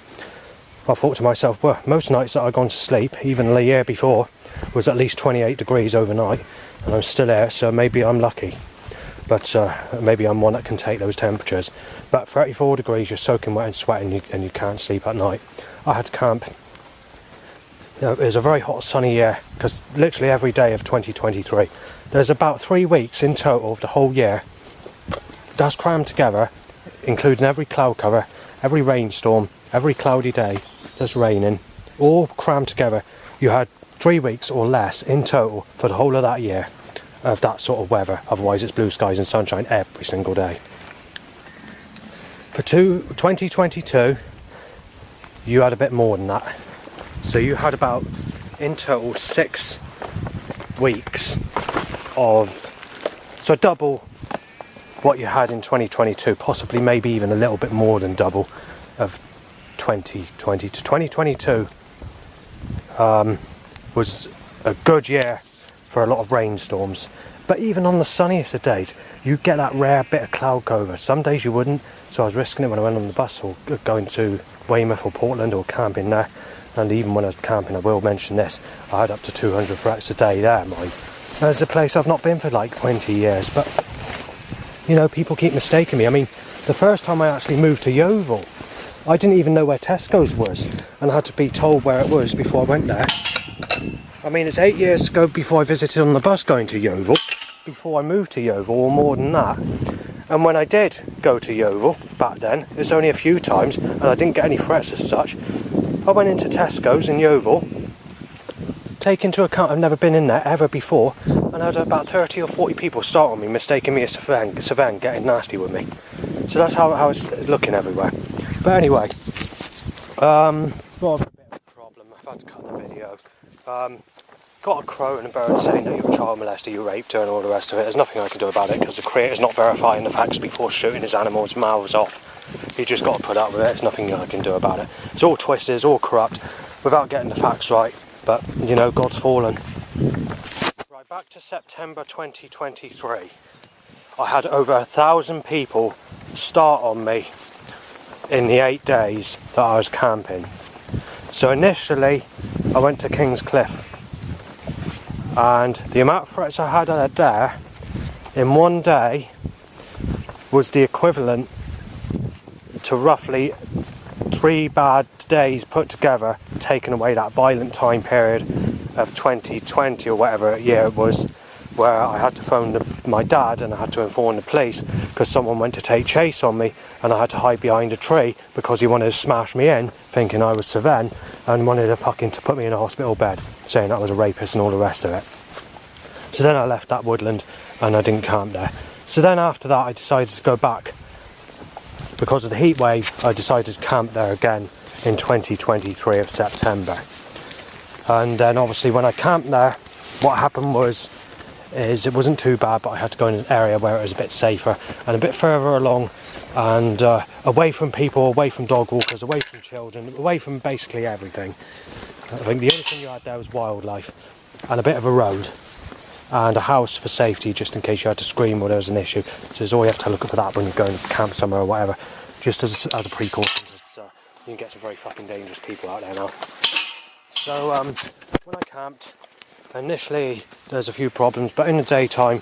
I thought to myself, well, most nights that I've gone to sleep, even the year before, was at least 28 degrees overnight, and I'm still there, so maybe I'm lucky. But maybe I'm one that can take those temperatures. But 34 degrees, you're soaking wet and sweating, and you can't sleep at night. I had to camp. You know, it was a very hot, sunny year, because literally every day of 2023, there's about 3 weeks in total of the whole year that's crammed together, including every cloud cover, every rainstorm, every cloudy day that's raining, all crammed together. You had 3 weeks or less in total for the whole of that year of that sort of weather. Otherwise it's blue skies and sunshine every single day. For 2022, you had a bit more than that. So you had about, in total, 6 weeks of, so double what you had in 2022, possibly maybe even a little bit more than double of 2020 to 2022 was a good year for a lot of rainstorms. But even on the sunniest of days, you get that rare bit of cloud cover. Some days you wouldn't, so I was risking it when I went on the bus or going to Weymouth or Portland or camping there. And even when I was camping, I will mention this, I had up to 200 threats a day there, mind. There's a place I've not been for like 20 years, but, you know, people keep mistaking me. I mean, the first time I actually moved to Yeovil, I didn't even know where Tesco's was, and I had to be told where it was before I went there. I mean, it's 8 years ago before I visited on the bus going to Yeovil, before I moved to Yeovil, or more than that. And when I did go to Yeovil back then, it's only a few times, and I didn't get any threats as such. I went into Tesco's in Yeovil, take into account I've never been in there ever before, and I had about 30 or 40 people start on me, mistaking me as Savan, getting nasty with me. So that's how it's looking everywhere. But anyway, got a bit of a problem. I've had to cut the video. Got a crow and a bird saying that you're a child molester, you raped her and all the rest of it. There's nothing I can do about it because the creator's not verifying the facts before shooting his animals' mouths off. You just got to put up with it. There's nothing I can do about it. It's all twisted, it's all corrupt, without getting the facts right. But, you know, God's fallen. Right, back to September 2023. I had over 1,000 people start on me in the 8 days that I was camping. So initially, I went to King's Cliff. And the amount of threats I had out there in one day was the equivalent to roughly 3 bad days put together, taking away that violent time period of 2020 or whatever year it was, where I had to phone my dad and I had to inform the police because someone went to take chase on me, and I had to hide behind a tree because he wanted to smash me in, thinking I was Savan, and wanted to put me in a hospital bed, saying I was a rapist and all the rest of it. So then I left that woodland and I didn't camp there. So then after that I decided to go back. Because of the heat wave, I decided to camp there again in 2023 of September. And then obviously when I camped there, what happened is it wasn't too bad, but I had to go in an area where it was a bit safer and a bit further along, and away from people, away from dog walkers, away from children, away from basically everything. I think the only thing you had there was wildlife and a bit of a road and a house for safety, just in case you had to scream or there was an issue. So there's always have to look for that when you're going to camp somewhere or whatever, just as a precaution. You can get some very fucking dangerous people out there now. So when I camped, initially there's a few problems, but in the daytime,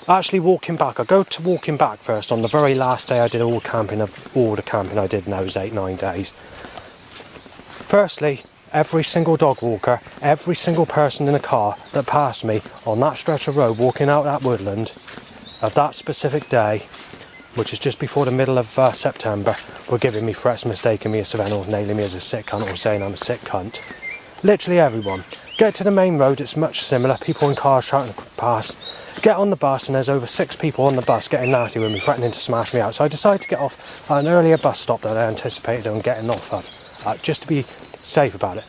actually walking back, I go to walking back first on the very last day I did all the camping I did in those 8-9 days. Firstly, every single dog walker, every single person in a car that passed me on that stretch of road walking out that woodland of that specific day, which is just before the middle of September, were giving me threats, mistaking me as Savannah, or nailing me as a sick cunt, or saying I'm a sick cunt. Literally everyone. Get to the main road, it's much similar, people in cars shouting past. Get on the bus and there's over 6 people on the bus getting nasty with me, threatening to smash me out. So I decided to get off at an earlier bus stop that I anticipated on getting off of, just to be safe about it.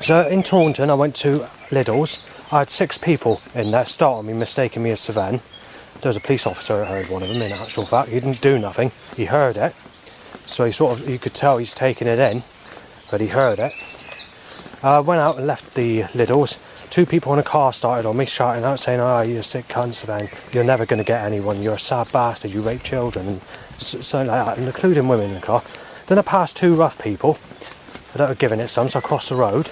So in Taunton I went to Lidl's. I had 6 people in there starting me, mistaking me as Savannah. There was a police officer that heard one of them, in actual fact. He didn't do nothing, he heard it. So you could tell he's taking it in, but he heard it. I went out and left the Lidl's. 2 people in a car started on me, shouting out, saying, "Oh, you're a sick cunt, Savannah. You're never going to get anyone. You're a sad bastard. You rape children," and something like that, and including women in the car. Then I passed 2 rough people that were giving it some, so I crossed the road,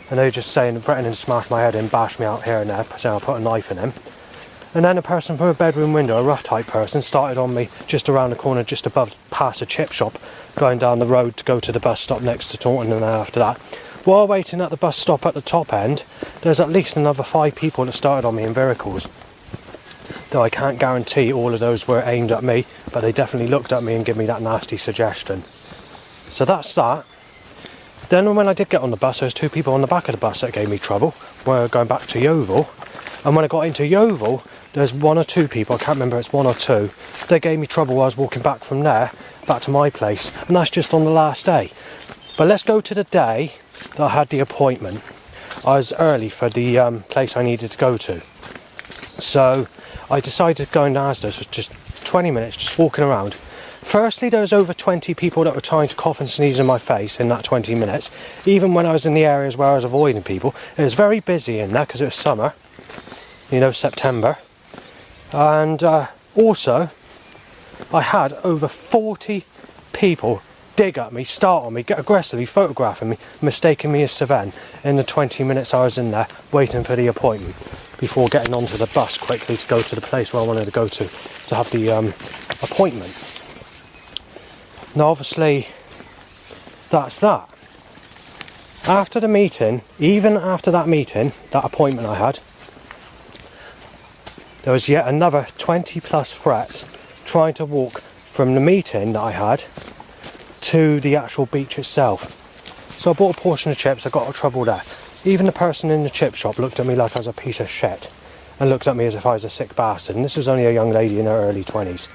and they were just saying, threatening to smash my head in, bash me out here and there, saying I'll put a knife in him. And then a person from a bedroom window, a rough type person, started on me just around the corner, just above, past a chip shop, going down the road to go to the bus stop next to Taunton. And then after that, while waiting at the bus stop at the top end, there's at least another 5 people that started on me in vehicles. Though I can't guarantee all of those were aimed at me, but they definitely looked at me and gave me that nasty suggestion. So that's that. Then when I did get on the bus, there was 2 people on the back of the bus that gave me trouble. We're going back to Yeovil. And when I got into Yeovil, there's 1 or 2 people, I can't remember, it's 1 or 2, they gave me trouble while I was walking back from there, back to my place. And that's just on the last day. But let's go to the day that I had the appointment. I was early for the place I needed to go to. So I decided to go in Asda's for just 20 minutes, just walking around. Firstly, there was over 20 people that were trying to cough and sneeze in my face in that 20 minutes. Even when I was in the areas where I was avoiding people. It was very busy in there because it was summer. You know, September. And also, I had over 40 people dig at me, start on me, get aggressively photographing me, mistaking me as Savannah in the 20 minutes I was in there waiting for the appointment before getting onto the bus quickly to go to the place where I wanted to go to have the appointment. Now obviously that's that. After the meeting, even after that meeting, that appointment I had, there was yet another 20 plus threats trying to walk from the meeting that I had to the actual beach itself. So I bought a portion of chips, I got in trouble there. Even the person in the chip shop looked at me like I was a piece of shit and looked at me as if I was a sick bastard. And this was only a young lady in her early 20s.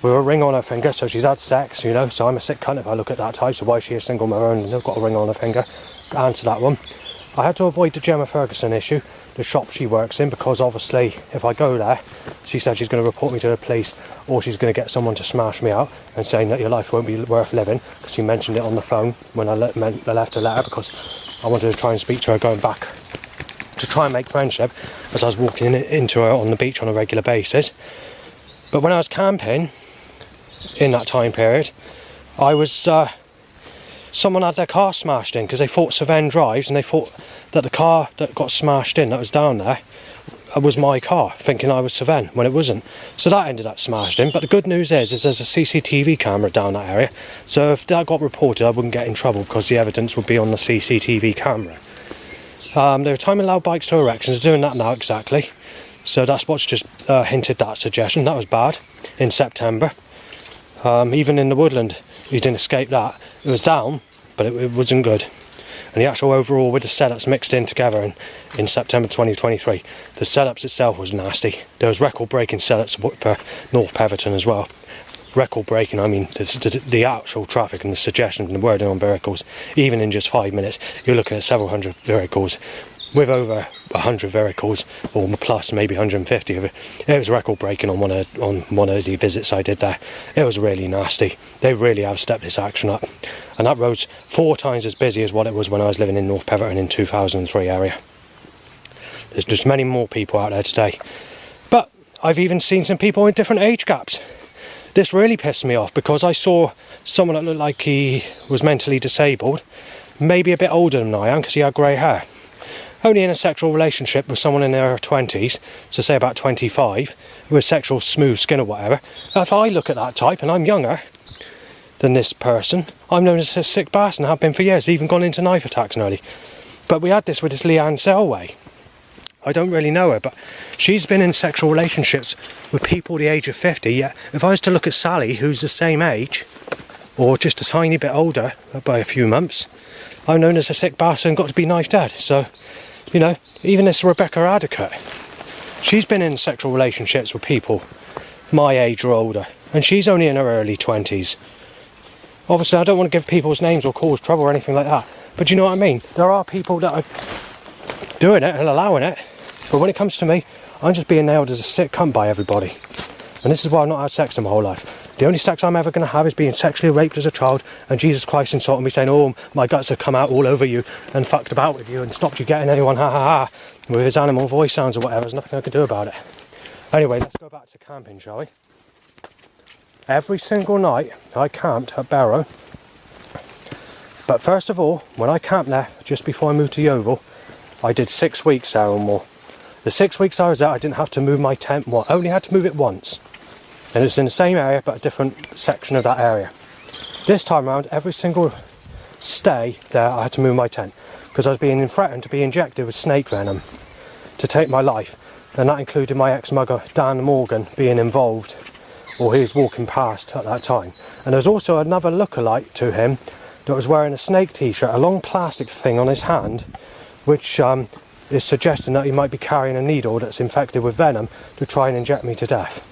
With a ring on her finger, so she's had sex, you know, so I'm a sick cunt if I look at that type, so why is she a single mother and I've got a ring on her finger? Answer that one. I had to avoid the Gemma Ferguson issue, the shop she works in, because obviously if I go there, she said she's going to report me to the police or she's going to get someone to smash me out and saying that your life won't be worth living, because she mentioned it on the phone when I left a letter, because I wanted to try and speak to her going back to try and make friendship as I was walking into her on the beach on a regular basis. But when I was camping in that time period, I was someone had their car smashed in because they thought Savannah drives, and they thought that the car that got smashed in that was down there was my car, thinking I was Savannah when it wasn't. So that ended up smashed in. But the good news is there's a CCTV camera down that area, so if that got reported I wouldn't get in trouble because the evidence would be on the CCTV camera. They were timing loud bikes to erections, doing that now exactly. So that's what's just hinted that suggestion. That was bad in September. Even in the woodland, you didn't escape that. It was down, but it wasn't good. And the actual overall, with the setups mixed in together in September 2023, the setups itself was nasty. There was record-breaking setups for North Peverton as well. Record-breaking, I mean, the actual traffic and the suggestion and the wording on vehicles, even in just 5 minutes, you're looking at several hundred vehicles. With over 100 vehicles, or plus maybe 150 of it. It was record breaking on one of the visits I did there. It was really nasty. They really have stepped this action up, and that road's 4 times as busy as what it was when I was living in North Peverton in 2003 area. There's just many more people out there today, but I've even seen some people in different age gaps. This really pissed me off because I saw someone that looked like he was mentally disabled, maybe a bit older than I am because he had grey hair. Only in a sexual relationship with someone in their 20s, so say about 25, with sexual smooth skin or whatever. If I look at that type and I'm younger than this person, I'm known as a sick bastard and have been for years, even gone into knife attacks nearly. But we had this with this Leanne Selway. I don't really know her, but she's been in sexual relationships with people the age of 50. Yet if I was to look at Sally, who's the same age, or just a tiny bit older by a few months, I'm known as a sick bastard and got to be knife dead. So, you know, even this Rebecca Adicott, she's been in sexual relationships with people my age or older, and she's only in her early 20s. Obviously, I don't want to give people's names or cause trouble or anything like that, but you know what I mean? There are people that are doing it and allowing it. But when it comes to me, I'm just being nailed as a sick cunt by everybody. And this is why I've not had sex in my whole life. The only sex I'm ever going to have is being sexually raped as a child and Jesus Christ insulting me saying, oh, my guts have come out all over you and fucked about with you and stopped you getting anyone, ha ha ha, with his animal voice sounds or whatever. There's nothing I can do about it. Anyway, let's go back to camping, shall we? Every single night I camped at Barrow. But first of all, when I camped there, just before I moved to Yeovil, I did 6 weeks there or more. The 6 weeks I was there, I didn't have to move my tent. I only had to move it once. And it was in the same area, but a different section of that area. This time around, every single stay there, I had to move my tent. Because I was being threatened to be injected with snake venom to take my life. And that included my ex-mugger, Dan Morgan, being involved, or he was walking past at that time. And there was also another lookalike to him that was wearing a snake t-shirt, a long plastic thing on his hand, which is suggesting that he might be carrying a needle that's infected with venom to try and inject me to death.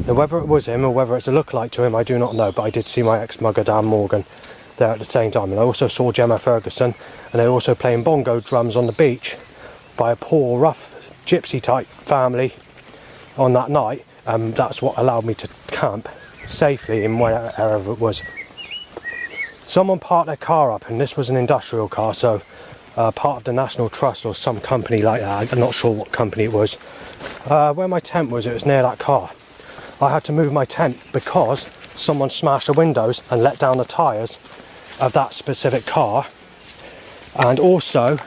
Now whether it was him or whether it's a lookalike to him, I do not know, but I did see my ex-mugger Dan Morgan there at the same time. And I also saw Gemma Ferguson, and they were also playing bongo drums on the beach by a poor, rough, gypsy type family on that night. That's what allowed me to camp safely in wherever it was. Someone parked their car up, and this was an industrial car, so part of the National Trust or some company like that. I'm not sure what company it was. Where my tent was, it was near that car. I had to move my tent because someone smashed the windows and let down the tyres of that specific car. And also,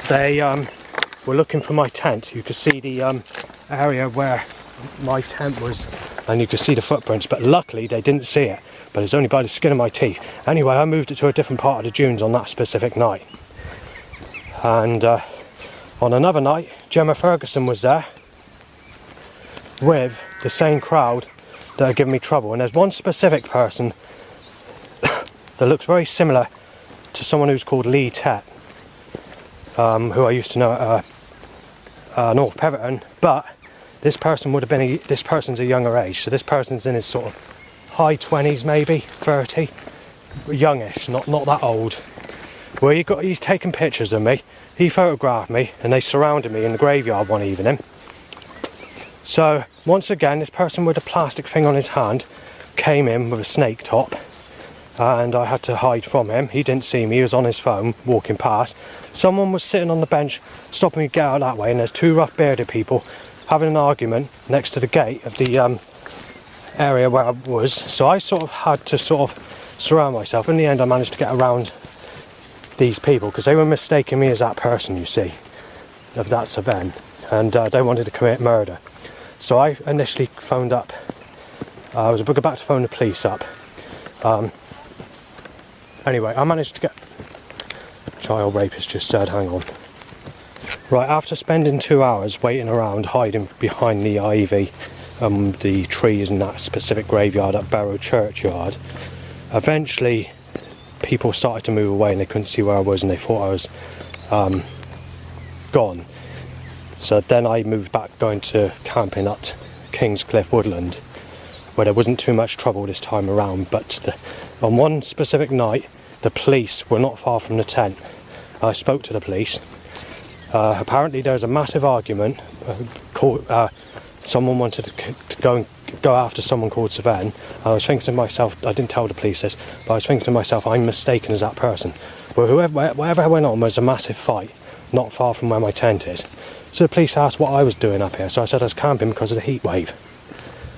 they were looking for my tent. You could see the area where my tent was, and you could see the footprints, but luckily they didn't see it. But it's only by the skin of my teeth. Anyway, I moved it to a different part of the dunes on that specific night. And on another night, Gemma Ferguson was there with the same crowd that had given me trouble. And there's one specific person that looks very similar to someone who's called Lee Tett, who I used to know at North Peverton. But this person would have been, this person's a younger age. So this person's in his sort of high 20s, maybe 30, youngish, not that old. Where he's taking pictures of me, he photographed me, and they surrounded me in the graveyard one evening. So once again, this person with a plastic thing on his hand came in with a snake top, and I had to hide from him. He didn't see me, he was on his phone walking past. Someone was sitting on the bench stopping me to get out that way, and there's two rough bearded people having an argument next to the gate of the area where I was. So I sort of had to sort of surround myself. In the end, I managed to get around these people because they were mistaking me as that person, you see, of that event, and they wanted to commit murder. So I initially phoned up, I was about to phone the police up. Anyway, I managed to get, child rapist just said, hang on. Right, after spending 2 hours waiting around, hiding behind the ivy, the trees in that specific graveyard at Barrow Churchyard, eventually people started to move away and they couldn't see where I was and they thought I was gone. So then I moved back, going to camping at Kingscliff Woodland, where there wasn't too much trouble this time around. But on one specific night, the police were not far from the tent. I spoke to the police. Apparently there was a massive argument. Someone wanted to go after someone called Savannah. I was thinking to myself, I didn't tell the police this, but I was thinking to myself, I'm mistaken as that person. Well, whatever went on was a massive fight, not far from where my tent is. So the police asked what I was doing up here, so I said I was camping because of the heat wave.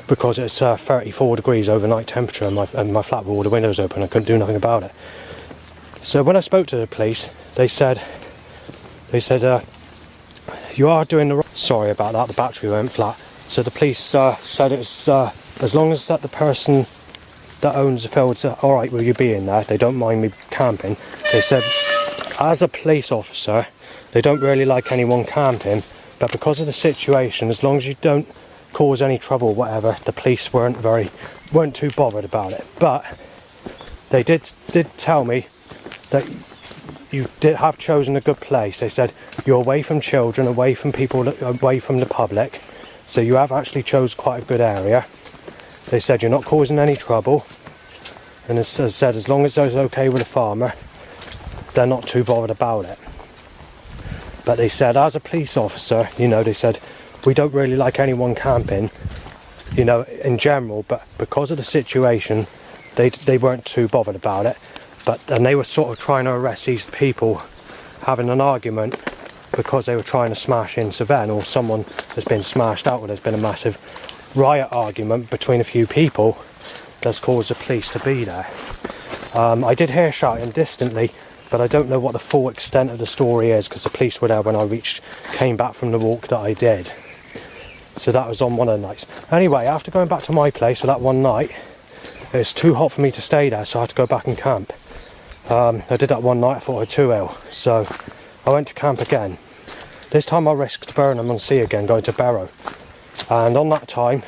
because it's 34 degrees overnight temperature and my flat with all the windows open. I couldn't do nothing about it. So when I spoke to the police, they said you are doing the sorry about that, the battery went flat. So the police said it's as long as that the person that owns the field's alright with you being there, they don't mind me camping. They said as a police officer they don't really like anyone camping, but because of the situation, as long as you don't cause any trouble or whatever, the police weren't too bothered about it. But they did tell me that you did have chosen a good place. They said you're away from children, away from people, away from the public, so you have actually chose quite a good area. They said you're not causing any trouble, and as I said, as long as it's okay with the farmer, they're not too bothered about it. But they said as a police officer, you know, they said we don't really like anyone camping, you know, in general, but because of the situation, they weren't too bothered about it. And they were sort of trying to arrest these people having an argument because they were trying to smash into Ven, or someone has been smashed out, or there's been a massive riot argument between a few people that's caused the police to be there. I did hear shouting distantly, but I don't know what the full extent of the story is because the police were there when I came back from the walk that I did. So that was on one of the nights. Anyway, after going back to my place for that one night, it's too hot for me to stay there, so I had to go back and camp. I did that one night, I thought I was too ill, so I went to camp again. This time I risked Burnham on Sea again, going to Barrow. And on that time,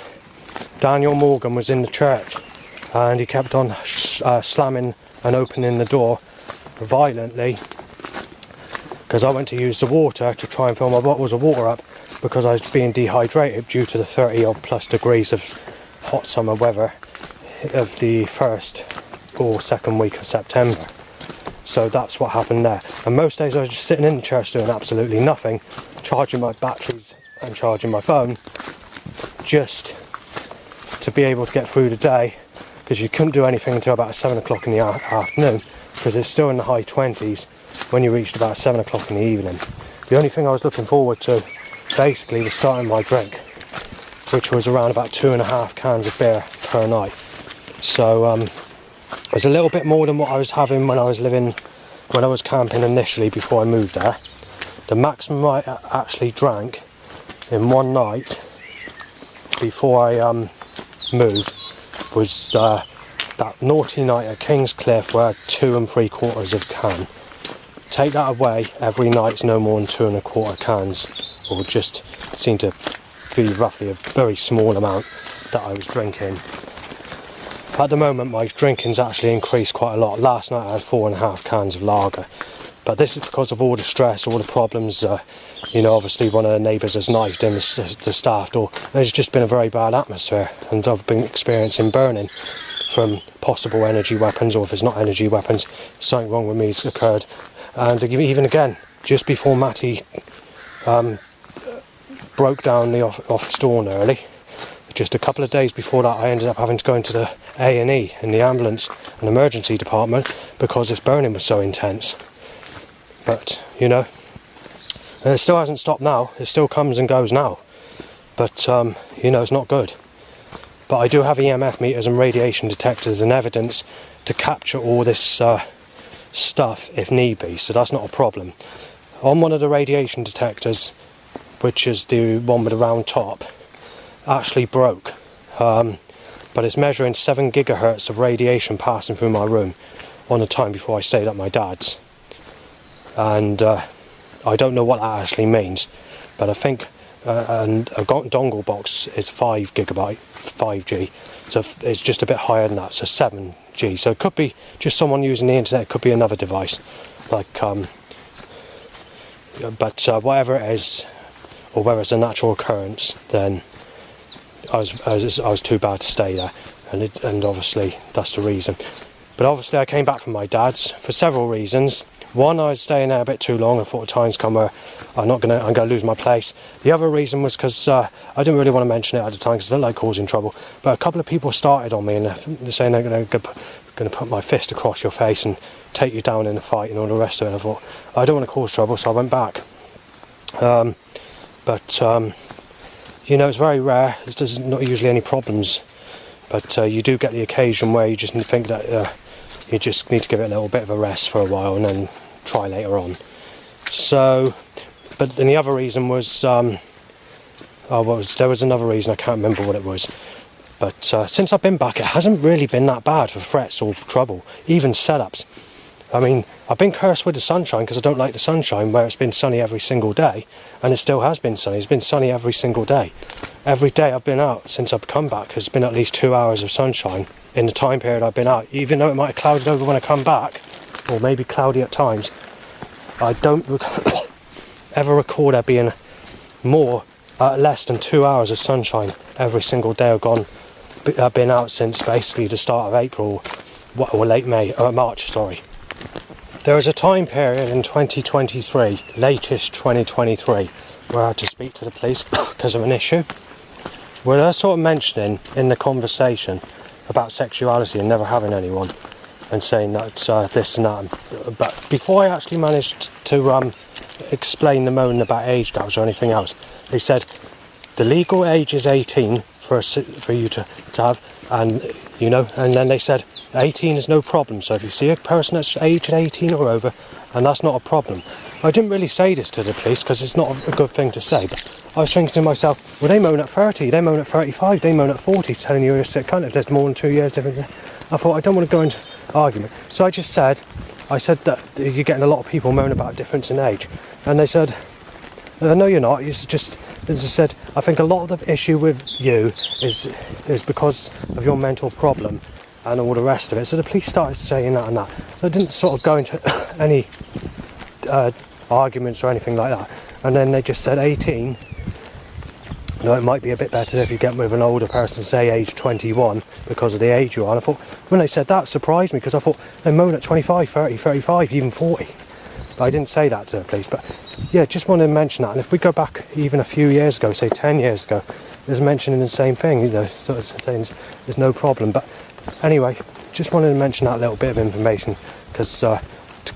Daniel Morgan was in the church, and he kept on slamming and opening the door violently, because I went to use the water to try and fill my bottles of water up, because I was being dehydrated due to the 30 odd plus degrees of hot summer weather of the first or second week of September. So that's what happened there. And most days I was just sitting in the church doing absolutely nothing, charging my batteries and charging my phone, just to be able to get through the day, because you couldn't do anything until about 7 o'clock in the afternoon, because it's still in the high 20s when you reached about 7 o'clock in the evening. The only thing I was looking forward to basically was starting my drink, which was around about 2.5 cans of beer per night. So it was a little bit more than what I was having when I was camping initially before I moved there. The maximum I actually drank in one night before I moved was that naughty night at Kingscliff where I had 2 3/4 of a can. Take that away, every night's no more than 2 1/4 cans, or just seemed to be roughly a very small amount that I was drinking. At the moment my drinking's actually increased quite a lot. Last night I had 4.5 cans of lager, but this is because of all the stress, all the problems. You know, obviously one of the neighbours has knifed in the staff door. There's just been a very bad atmosphere, and I've been experiencing burning from possible energy weapons, or if it's not energy weapons, something wrong with me has occurred. And even again, just before Matty broke down the office door early, just a couple of days before that, I ended up having to go into the A&E in the ambulance and emergency department because this burning was so intense. But, you know, and it still hasn't stopped now. It still comes and goes now. But, you know, it's not good. But I do have EMF meters and radiation detectors and evidence to capture all this stuff if need be, so that's not a problem. On one of the radiation detectors, which is the one with the round top, actually broke, but it's measuring 7 gigahertz of radiation passing through my room on the time before I stayed at my dad's, and I don't know what that actually means, but I think and a dongle box is 5G, so it's just a bit higher than that, so 7G, so it could be just someone using the internet, it could be another device, like but whatever it is, or whether it's a natural occurrence, then I was too bad to stay there, and obviously that's the reason. But obviously I came back from my dad's for several reasons. One, I was staying there a bit too long. I thought the time's come where I'm going to lose my place. The other reason was because I didn't really want to mention it at the time because I don't like causing trouble. But a couple of people started on me and they're saying they're going to put my fist across your face and take you down in a fight and all the rest of it. And I thought, I don't want to cause trouble, so I went back. you know, it's very rare. There's not usually any problems, but you do get the occasion where you just think that you just need to give it a little bit of a rest for a while and then try later on. So, but then the other reason was, there was another reason, I can't remember what it was. But since I've been back, it hasn't really been that bad for threats or trouble, even setups. I mean, I've been cursed with the sunshine because I don't like the sunshine, where it's been sunny every single day, and it still has been sunny. It's been sunny every single day. Every day I've been out since I've come back has been at least 2 hours of sunshine in the time period I've been out, even though it might have clouded over when I come back, or maybe cloudy at times. I don't ever record there being less than 2 hours of sunshine every single day I've been out since basically the start of April, or late March, sorry. There was a time period in 2023, latest 2023, where I had to speak to the police because of an issue, where they're sort of mentioning in the conversation about sexuality and never having anyone, and saying that this and that. But before I actually managed to explain the moan about age gaps or anything else, they said the legal age is 18 for you to have, and you know, and then they said 18 is no problem. So if you see a person that's aged 18 or over, and that's not a problem. I didn't really say this to the police because it's not a good thing to say, but I was thinking to myself, well, they moan at 30, they moan at 35, they moan at 40, telling you you're a sick cunt if there's more than 2 years difference. I thought, I don't want to go into argument. So I said that you're getting a lot of people moan about a difference in age. And they said, no, you're not. It's just, as I said, I think a lot of the issue with you is because of your mental problem and all the rest of it. So the police started saying that and that. So I didn't sort of go into any arguments or anything like that. And then they just said 18. You know, it might be a bit better if you get with an older person, say age 21, because of the age you're on. I thought, when they said that, surprised me, because I thought they moan at 25, 30, 35, even 40. But I didn't say that to the police. But yeah, just wanted to mention that. And if we go back even a few years ago, say 10 years ago, there's mentioning the same thing, you know, sort of saying there's no problem. But anyway, just wanted to mention that little bit of information, because to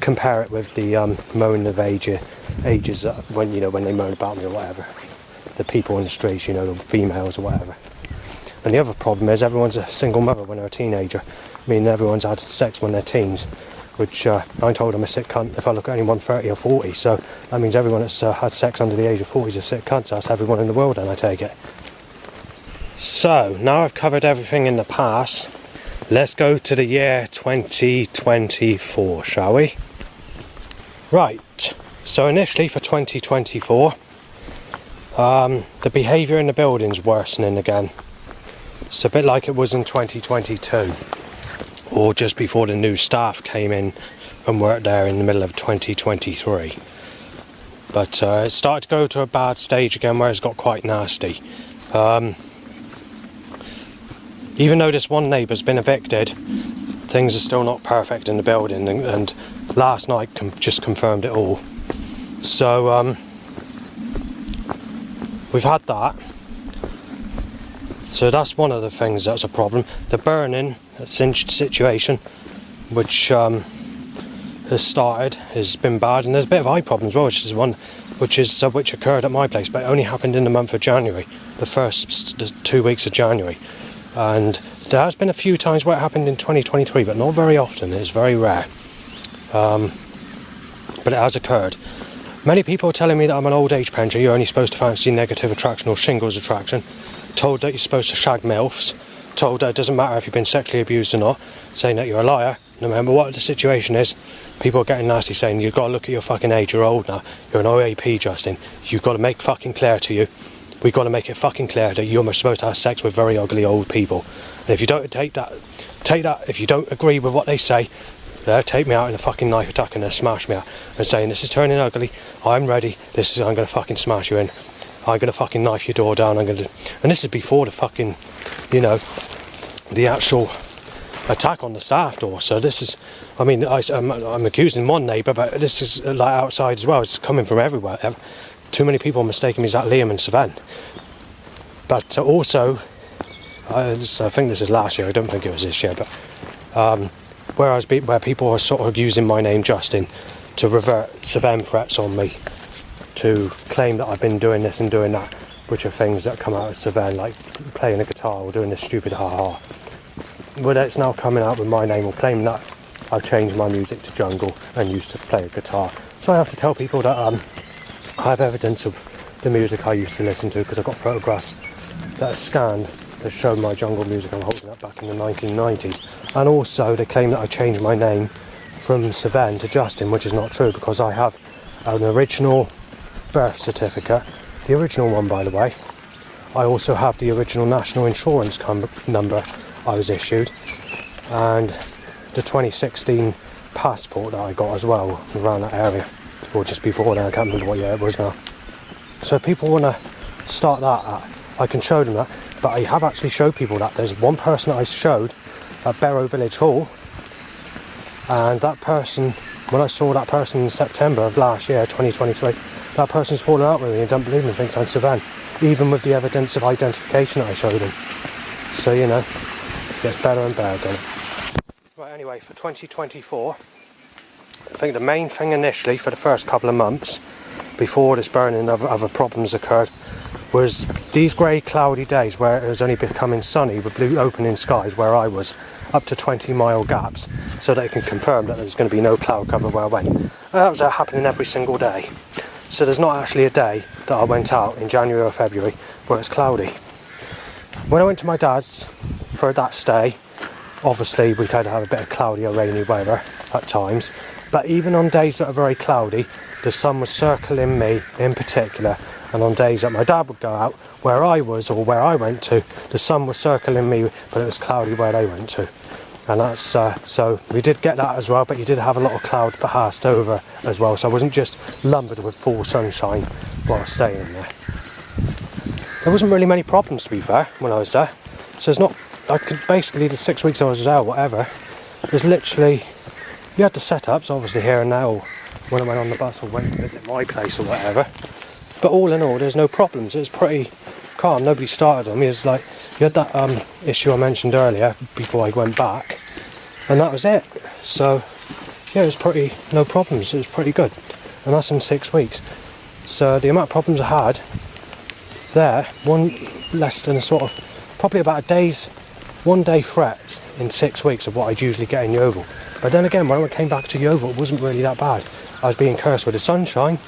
compare it with the moaning of ages when, you know, when they moan about me or whatever. The people in the streets, you know, the females or whatever. And the other problem is everyone's a single mother when they're a teenager. I mean, everyone's had sex when they're teens, which I'm told I'm a sick cunt if I look at anyone 30 or 40. So that means everyone that's had sex under the age of 40 is a sick cunt. So that's everyone in the world, and I take it. So now I've covered everything in the past. Let's go to the year 2024, shall we? Right. So initially for 2024. The behaviour in the building's worsening again. It's a bit like it was in 2022, or just before the new staff came in and worked there in the middle of 2023. But it started to go to a bad stage again where it's got quite nasty. Even though this one neighbour's been evicted, things are still not perfect in the building, and last night just confirmed it all. So we've had that. So that's one of the things that's a problem. The burning situation, which has started, has been bad, and there's a bit of eye problem as well, which occurred at my place, but it only happened in the month of January, the first 2 weeks of January. And there has been a few times where it happened in 2023, but not very often. It's very rare. But it has occurred. Many people are telling me that I'm an old age pensioner, you're only supposed to fancy negative attraction or shingles attraction, told that you're supposed to shag MILFs, told that it doesn't matter if you've been sexually abused or not, saying that you're a liar, no matter what the situation is. People are getting nasty, saying you've got to look at your fucking age, you're old now, you're an OAP, Justin, you've got to make fucking clear to you, we've got to make it fucking clear that you're supposed to have sex with very ugly old people. And if you don't take that, if you don't agree with what they say, they'll take me out in a fucking knife attack and they'll smash me out and saying this is turning ugly, I'm ready, I'm going to fucking smash you in, I'm going to fucking knife your door down, and this is before the fucking, you know, the actual attack on the staff door. So this is, I mean, I'm accusing one neighbour, but this is like outside as well, it's coming from everywhere. Too many people mistaking me as that Liam and Savannah. But also, I think this is last year, I don't think it was this year, but where people are sort of using my name, Justin, to revert Savannah threats on me, to claim that I've been doing this and doing that. which are things that come out of Savenne, like playing a guitar or doing this stupid ha-ha. But it's now coming out with my name or claiming that I've changed my music to jungle and used to play a guitar. So I have to tell people that I have evidence of the music I used to listen to, because I've got photographs that are scanned that show my jungle music I'm holding up back in the 1990s. And also they claim that I changed my name from Savenne to Justin, which is not true, because I have an original birth certificate, the original one by the way. I also have the original national insurance number I was issued, and the 2016 passport that I got as well, around that area, or just before then, I can't remember what year it was now. So if people want to start that at, I can show them that, but I have actually showed people that. There's one person that I showed at Barrow Village Hall, and that person, when I saw that person in September of last year, 2023, that person's fallen out with me and don't believe me and thinks I'm Savenne, even with the evidence of identification that I showed him. So, you know, it gets better and better, doesn't it? Right, anyway, for 2024, I think the main thing initially for the first couple of months, before this burning of other problems occurred, was these grey cloudy days where it was only becoming sunny with blue opening skies where I was, up to 20-mile gaps, so they can confirm that there's going to be no cloud cover where I went. And that was happening every single day. So there's not actually a day that I went out in January or February where it's cloudy. When I went to my dad's for that stay, obviously we tend to have a bit of cloudy or rainy weather at times, but even on days that are very cloudy, the sun was circling me in particular, and on days that my dad would go out, where I was or where I went to, the sun was circling me, but it was cloudy where they went to. And that's, so we did get that as well, but you did have a lot of cloud passed over as well, so I wasn't just lumbered with full sunshine while staying there. There wasn't really many problems, to be fair, when I was there. So it's not, I could basically, the 6 weeks I was there, whatever, there's literally, you had the setups, obviously here and there, or when I went on the bus or went to visit my place or whatever. But all in all, there's no problems. It was pretty calm. Nobody started on me. It's like, you had that issue I mentioned earlier before I went back, and that was it. So yeah, it was pretty, no problems. It was pretty good, and that's in 6 weeks. So the amount of problems I had there, one less than a sort of, probably about a day's, 1 day threats in 6 weeks of what I'd usually get in Yeovil. But then again, when I came back to Yeovil, it wasn't really that bad. I was being cursed with the sunshine,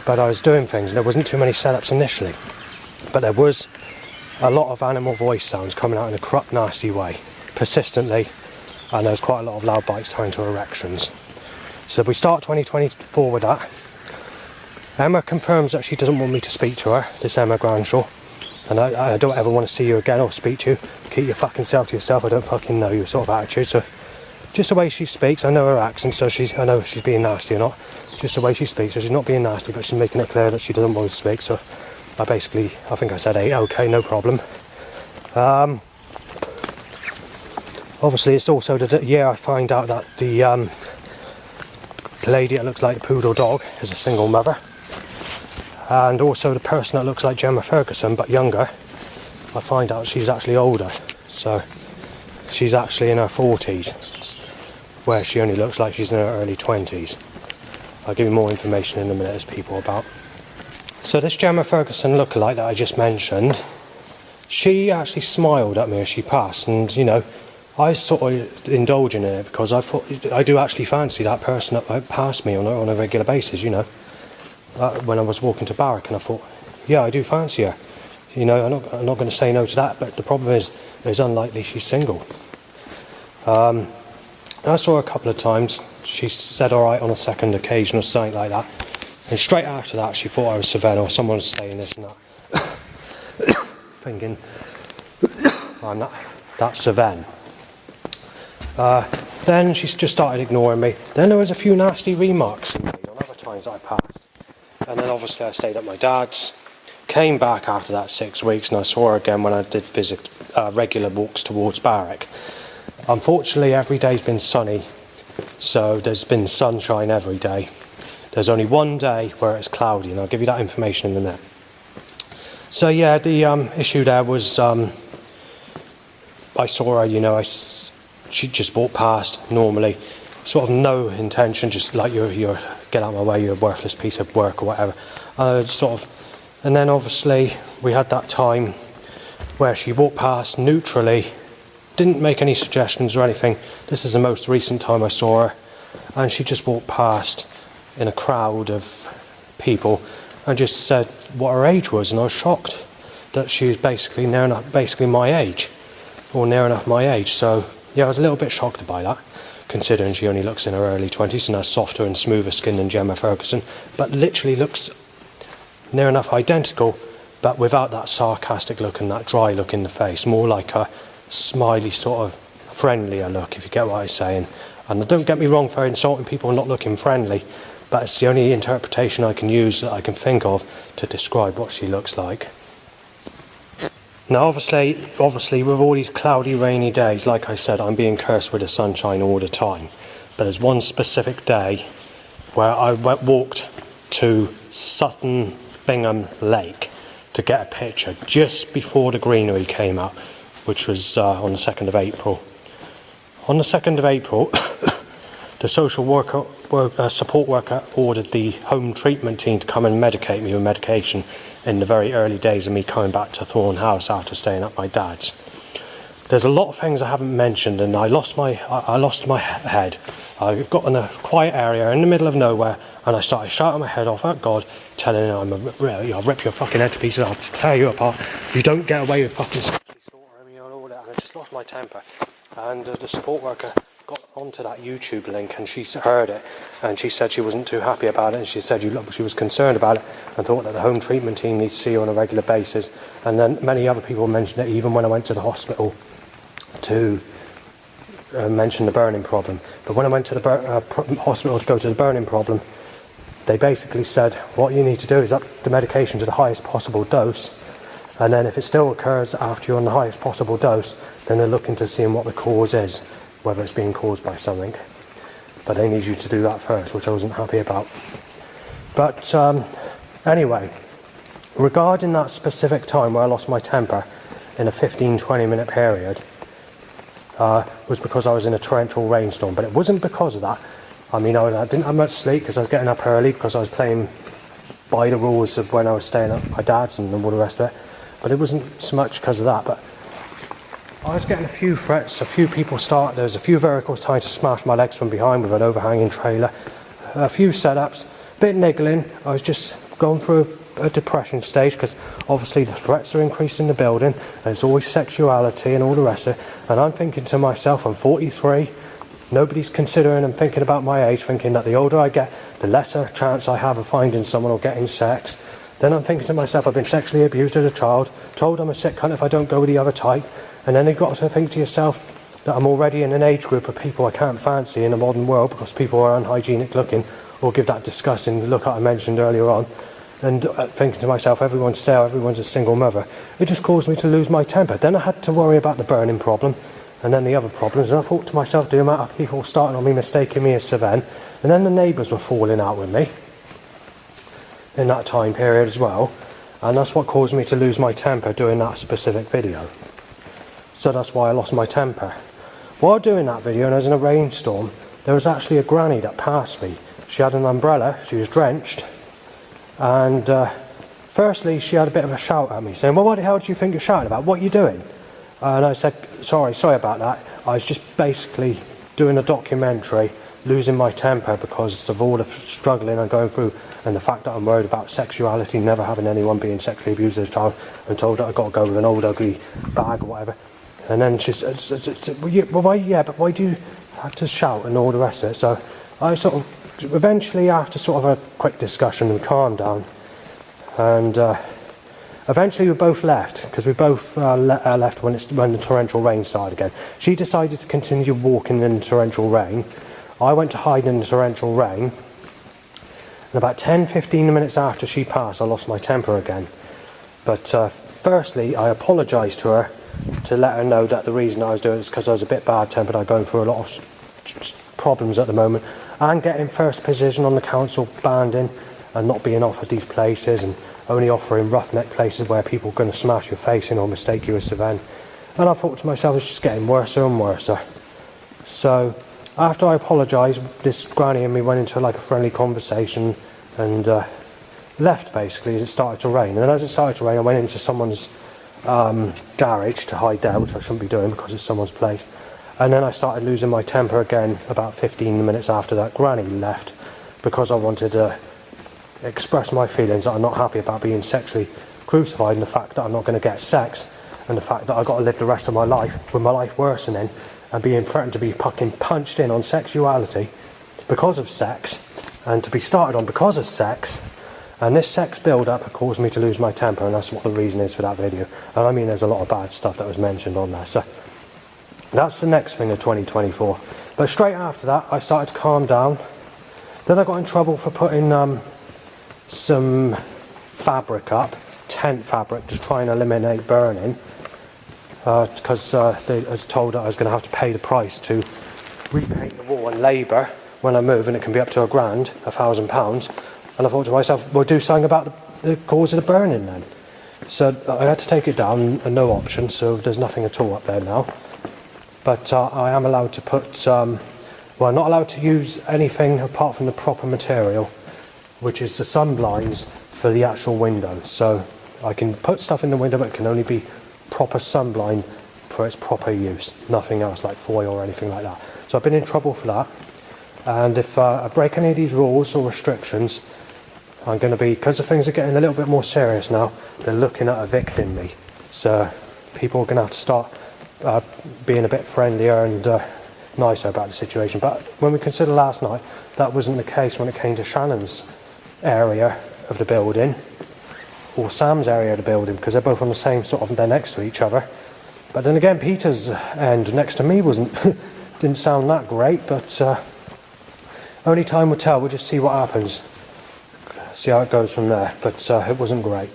but I was doing things, and there wasn't too many setups initially. But there was a lot of animal voice sounds coming out in a crap nasty way, persistently, and there was quite a lot of loud bites tying to erections. So we start 2024 with that. Emma confirms that she doesn't want me to speak to her, this Emma Granshaw, and I don't ever want to see you again or speak to you. Keep your fucking self to yourself, I don't fucking know you sort of attitude. So just the way she speaks, I know her accent, so I know if she's being nasty or not. Just the way she speaks, so she's not being nasty, but she's making it clear that she doesn't want to speak. So I think I said, hey, okay, no problem. Obviously it's also the year I find out that the lady that looks like a poodle dog is a single mother, and also the person that looks like Gemma Ferguson but younger, I find out she's actually older, so she's actually in her 40s, where she only looks like she's in her early 20s. I'll give you more information in a minute as people about. So this Gemma Ferguson lookalike that I just mentioned, she actually smiled at me as she passed, and you know, I was sort of indulging in it because I thought I do actually fancy that person that passed me on a regular basis, you know. When I was walking to Barrack, and I thought, yeah, I do fancy her. You know, I'm not going to say no to that, but the problem is, it's unlikely she's single. I saw her a couple of times. She said all right on a second occasion or something like that. And straight after that, she thought I was Savenne or someone was saying this and that. Thinking, I'm not, that's Savenne. Then she just started ignoring me. Then there was a few nasty remarks she made on other times that I passed. And then obviously I stayed at my dad's. Came back after that 6 weeks, and I saw her again when I did visit regular walks towards Barrack. Unfortunately, every day's been sunny, so there's been sunshine every day. There's only one day where it's cloudy, and I'll give you that information in a minute. So yeah, the issue there was I saw her, you know, she just walked past normally, sort of no intention, just like you're get out of my way, you're a worthless piece of work or whatever. Sort of And then obviously we had that time where she walked past neutrally, didn't make any suggestions or anything. This is the most recent time I saw her, and she just walked past in a crowd of people and just said what her age was, and I was shocked that she was basically my age, or near enough my age. So yeah, I was a little bit shocked by that, considering she only looks in her early 20s and has softer and smoother skin than Gemma Ferguson, but literally looks near enough identical, but without that sarcastic look and that dry look in the face, more like a smiley sort of friendlier look, if you get what I'm saying. And don't get me wrong for insulting people not looking friendly, but it's the only interpretation I can use that I can think of to describe what she looks like. Now obviously with all these cloudy, rainy days, like I said, I'm being cursed with the sunshine all the time. But there's one specific day where I walked to Sutton Bingham Lake to get a picture just before the greenery came out, which was on the 2nd of April. On the 2nd of April, the social worker, support worker ordered the home treatment team to come and medicate me with medication in the very early days of me coming back to Thorn House after staying at my dad's. There's a lot of things I haven't mentioned, and I lost my head. I got in a quiet area in the middle of nowhere, and I started shouting my head off at God, telling him I'll rip your fucking head to pieces, I'll tear you apart. You don't get away with fucking sexually slaughtering me and all that. And I just lost my temper. And the support worker got onto that YouTube link, and she heard it, and she said she wasn't too happy about it, and she said she was concerned about it and thought that the home treatment team needs to see you on a regular basis. And then many other people mentioned it, even when I went to the hospital to mention the burning problem. But when I went to the hospital to go to the burning problem, they basically said what you need to do is up the medication to the highest possible dose, and then if it still occurs after you're on the highest possible dose, then they're looking to see what the cause is, whether it's being caused by something. But they need you to do that first, which I wasn't happy about. But anyway, regarding that specific time where I lost my temper in a 15-20 minute period, was because I was in a torrential rainstorm. But it wasn't because of that. I mean, I didn't have much sleep because I was getting up early, because I was playing by the rules of when I was staying at my dad's and all the rest of it. But it wasn't so much because of that. But I was getting a few threats, there was a few vehicles trying to smash my legs from behind with an overhanging trailer, a few setups, a bit niggling. I was just going through a depression stage, because obviously the threats are increasing in the building, and it's always sexuality and all the rest of it. And I'm thinking to myself, I'm 43, nobody's considering and thinking about my age, thinking that the older I get, the lesser chance I have of finding someone or getting sex. Then I'm thinking to myself, I've been sexually abused as a child, told I'm a sick cunt if I don't go with the other type. And then you've got to think to yourself that I'm already in an age group of people I can't fancy in the modern world, because people are unhygienic looking or give that disgusting look I mentioned earlier on. And thinking to myself, everyone's stale, everyone's a single mother. It just caused me to lose my temper. Then I had to worry about the burning problem, and then the other problems. And I thought to myself, the amount of people starting on me, mistaking me as Sven. And then the neighbours were falling out with me in that time period as well. And that's what caused me to lose my temper doing that specific video. So that's why I lost my temper. While doing that video, and I was in a rainstorm, there was actually a granny that passed me. She had an umbrella, she was drenched, and firstly she had a bit of a shout at me, saying, well, what the hell do you think you're shouting about? What are you doing? And I said, sorry about that. I was just basically doing a documentary, losing my temper because of all the struggling I'm going through, and the fact that I'm worried about sexuality, never having anyone being sexually abused as a child, and told that I've got to go with an old ugly bag or whatever. And then she said, but why do you have to shout and all the rest of it? So I sort of, eventually after sort of a quick discussion, we calmed down, and eventually we both left, because we both left when the torrential rain started again. She decided to continue walking in the torrential rain. I went to hide in the torrential rain, and about 10-15 minutes after she passed, I lost my temper again. But firstly, I apologised to her to let her know that the reason I was doing it is because I was a bit bad-tempered. I'm going through a lot of problems at the moment, and getting first position on the council banding and not being offered these places, and only offering roughneck places where people are going to smash your face in or mistake you as Sven. And I thought to myself, it's just getting worse and worse. So after I apologised, this granny and me went into like a friendly conversation, and left basically as it started to rain. And then as it started to rain, I went into someone's garage to hide there, which I shouldn't be doing because it's someone's place. And then I started losing my temper again about 15 minutes after that granny left, because I wanted to express my feelings that I'm not happy about being sexually crucified, and the fact that I'm not going to get sex, and the fact that I've got to live the rest of my life with my life worsening and being threatened to be fucking punched in on sexuality because of sex, and to be started on because of sex. And this sex build-up caused me to lose my temper, and that's what the reason is for that video. And I mean, there's a lot of bad stuff that was mentioned on there. So that's the next thing of 2024. But straight after that, I started to calm down. Then I got in trouble for putting some fabric up, tent fabric, to try and eliminate burning. Because they was told that I was going to have to pay the price to repaint the wall and labour when I move, and it can be up to £1,000. And I thought to myself, well, do something about the cause of the burning then. So I had to take it down, and no option, so there's nothing at all up there now. But I am allowed to put, well, I'm not allowed to use anything apart from the proper material, which is the sun blinds for the actual windows. So I can put stuff in the window, but it can only be proper sun blind for its proper use, nothing else like foil or anything like that. So I've been in trouble for that. And if I break any of these rules or restrictions, I'm going to be, because the things are getting a little bit more serious now, they're looking at evicting me. So people are going to have to start being a bit friendlier and nicer about the situation. But when we consider last night, that wasn't the case when it came to Shannon's area of the building, or Sam's area of the building, because they're both on the same sort of, they're next to each other. But then again, Peter's end next to me didn't sound that great, but only time will tell. We'll just see what happens, see how it goes from there. But it wasn't great.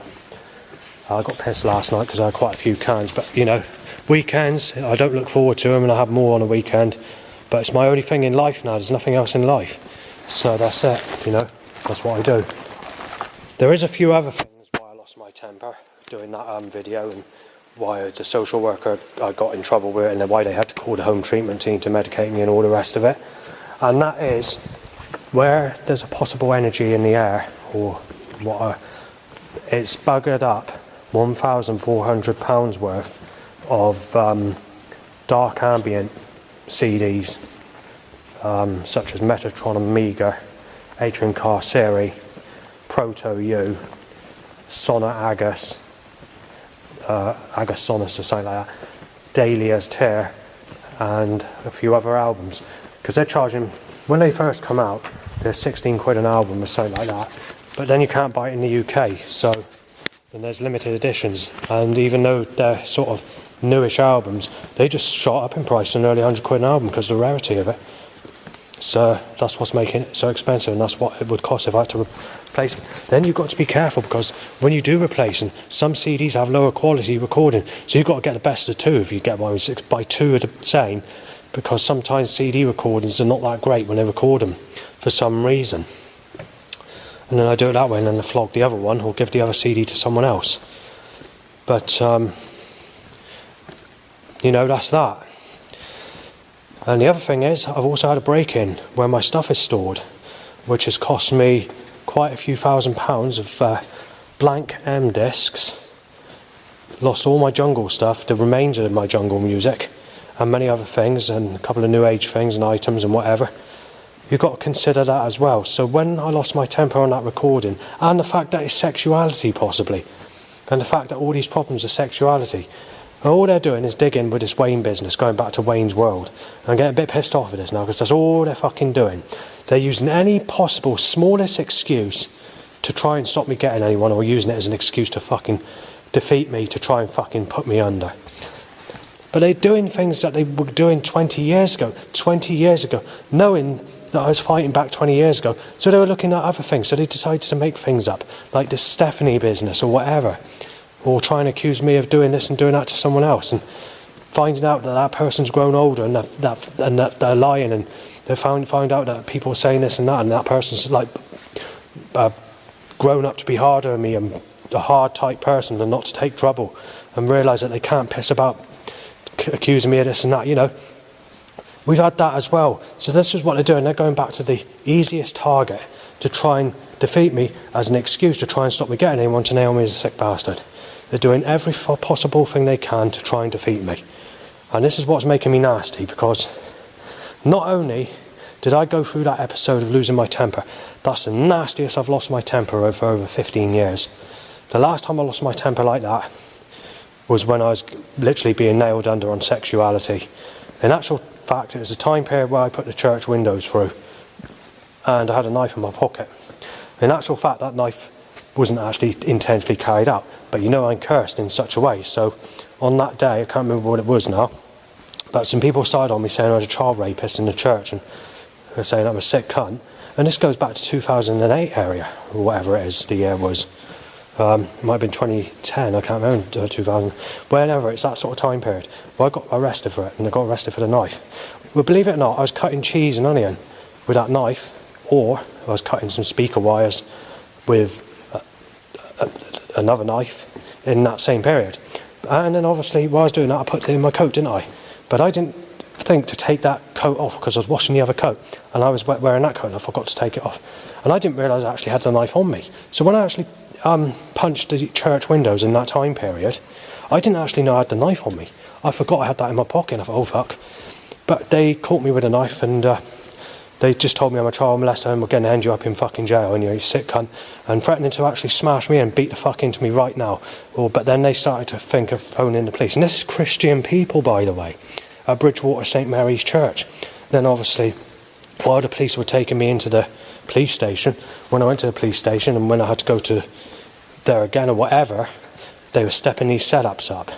I got pissed last night because I had quite a few cans, but you know, weekends, I don't look forward to them, and I have more on a weekend, but it's my only thing in life now. There's nothing else in life, so that's it, you know, that's what I do. There is a few other things why I lost my temper doing that video, and why the social worker I got in trouble with it, and why they had to call the home treatment team to medicate me and all the rest of it. And that is where there's a possible energy in the air, or what it's buggered up £1,400 worth of dark ambient CDs, such as Metatron Amiga, Atrium Carceri, Proto U, Sona Agus, Agasonus or something like that, Dahlia's Tear, and a few other albums. Because they're charging, when they first come out, they're 16 quid an album or something like that. But then you can't buy it in the UK, so then there's limited editions. And even though they're sort of newish albums, they just shot up in price to nearly 100 quid an album because of the rarity of it. So that's what's making it so expensive, and that's what it would cost if I had to replace them. Then you've got to be careful, because when you do replace them, some CDs have lower quality recording, so you've got to get the best of two. If you get one with 6 by 2 of the same, because sometimes CD recordings are not that great when they record them for some reason. And then I do it that way, and then I flog the other one or give the other CD to someone else. But you know, that's that. And the other thing is, I've also had a break-in where my stuff is stored, which has cost me quite a few £1,000s of blank M discs. Lost all my jungle stuff, the remainder of my jungle music, and many other things, and a couple of new age things and items and whatever. You've got to consider that as well. So when I lost my temper on that recording, and the fact that it's sexuality possibly, and the fact that all these problems are sexuality, all they're doing is digging with this Wayne business, going back to Wayne's World. And I'm getting a bit pissed off with this now, because that's all they're fucking doing. They're using any possible smallest excuse to try and stop me getting anyone, or using it as an excuse to fucking defeat me, to try and fucking put me under. But they're doing things that they were doing 20 years ago, knowing that I was fighting back 20 years ago. So they were looking at other things, so they decided to make things up, like this Stephanie business or whatever. Or try and accuse me of doing this and doing that to someone else, and finding out that that person's grown older, and that they're lying, and they find out that people are saying this and that person's like grown up to be harder than me, and a hard type person, and not to take trouble, and realise that they can't piss about accusing me of this and that, you know. We've had that as well. So this is what they're doing. They're going back to the easiest target to try and defeat me as an excuse to try and stop me getting anyone to nail me as a sick bastard. They're doing every possible thing they can to try and defeat me. And this is what's making me nasty, because not only did I go through that episode of losing my temper, that's the nastiest I've lost my temper for over 15 years. The last time I lost my temper like that was when I was literally being nailed under on sexuality. In actual fact, it was a time period where I put the church windows through and I had a knife in my pocket. In actual fact, that knife wasn't actually intentionally carried out, but you know I'm cursed in such a way. So on that day, I can't remember what it was now, but some people started on me saying I was a child rapist in the church, and they're saying I'm a sick cunt. And this goes back to 2008 area, or whatever it is the year was. It might have been 2010, I can't remember, 2000, whenever, it's that sort of time period. Well, I got arrested for it, and I got arrested for the knife. Well, believe it or not, I was cutting cheese and onion with that knife, or I was cutting some speaker wires with another knife in that same period. And then obviously, while I was doing that, I put it in my coat, didn't I? But I didn't think to take that coat off because I was washing the other coat, and I was wearing that coat and I forgot to take it off. And I didn't realise I actually had the knife on me. So when I actually punched the church windows in that time period, I didn't actually know I had the knife on me. I forgot I had that in my pocket, and I thought, oh fuck. But they caught me with a knife, and they just told me I'm a child molester and we're going to end you up in fucking jail and you're a sick cunt, and threatening to actually smash me and beat the fuck into me right now. Well, but then they started to think of phoning the police. And this is Christian people, by the way, at Bridgewater St Mary's Church. Then obviously, while the police were taking me into the police station, when I went to the police station and when I had to go to there again or whatever, they were stepping these setups up.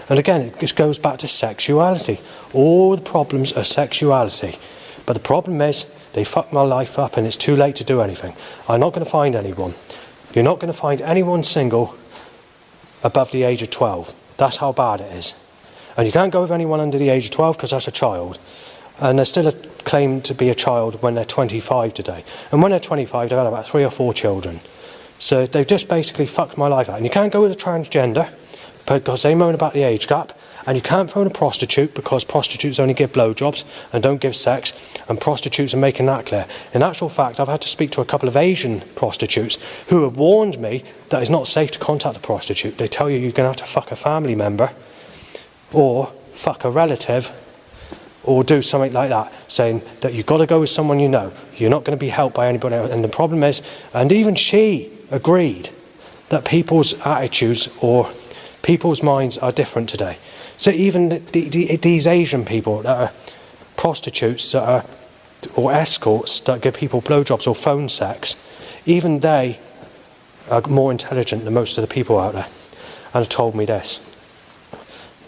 And again, this goes back to sexuality. All the problems are sexuality. But the problem is, they fucked my life up and it's too late to do anything. I'm not going to find anyone. You're not going to find anyone single above the age of 12. That's how bad it is. And you can't go with anyone under the age of 12 because that's a child. And they're still claimed to be a child when they're 25 today. And when they're 25, they've had about 3 or 4 children. So they've just basically fucked my life out. And you can't go with a transgender because they moan about the age gap. And you can't phone a prostitute because prostitutes only give blowjobs and don't give sex. And prostitutes are making that clear. In actual fact, I've had to speak to a couple of Asian prostitutes who have warned me that it's not safe to contact a prostitute. They tell you you're going to have to fuck a family member or fuck a relative or do something like that, saying that you've got to go with someone you know. You're not going to be helped by anybody else. And the problem is, and even she agreed, that people's attitudes or people's minds are different today. So even these Asian people that are prostitutes that are, or escorts that give people blowjobs or phone sex, even they are more intelligent than most of the people out there, and have told me this.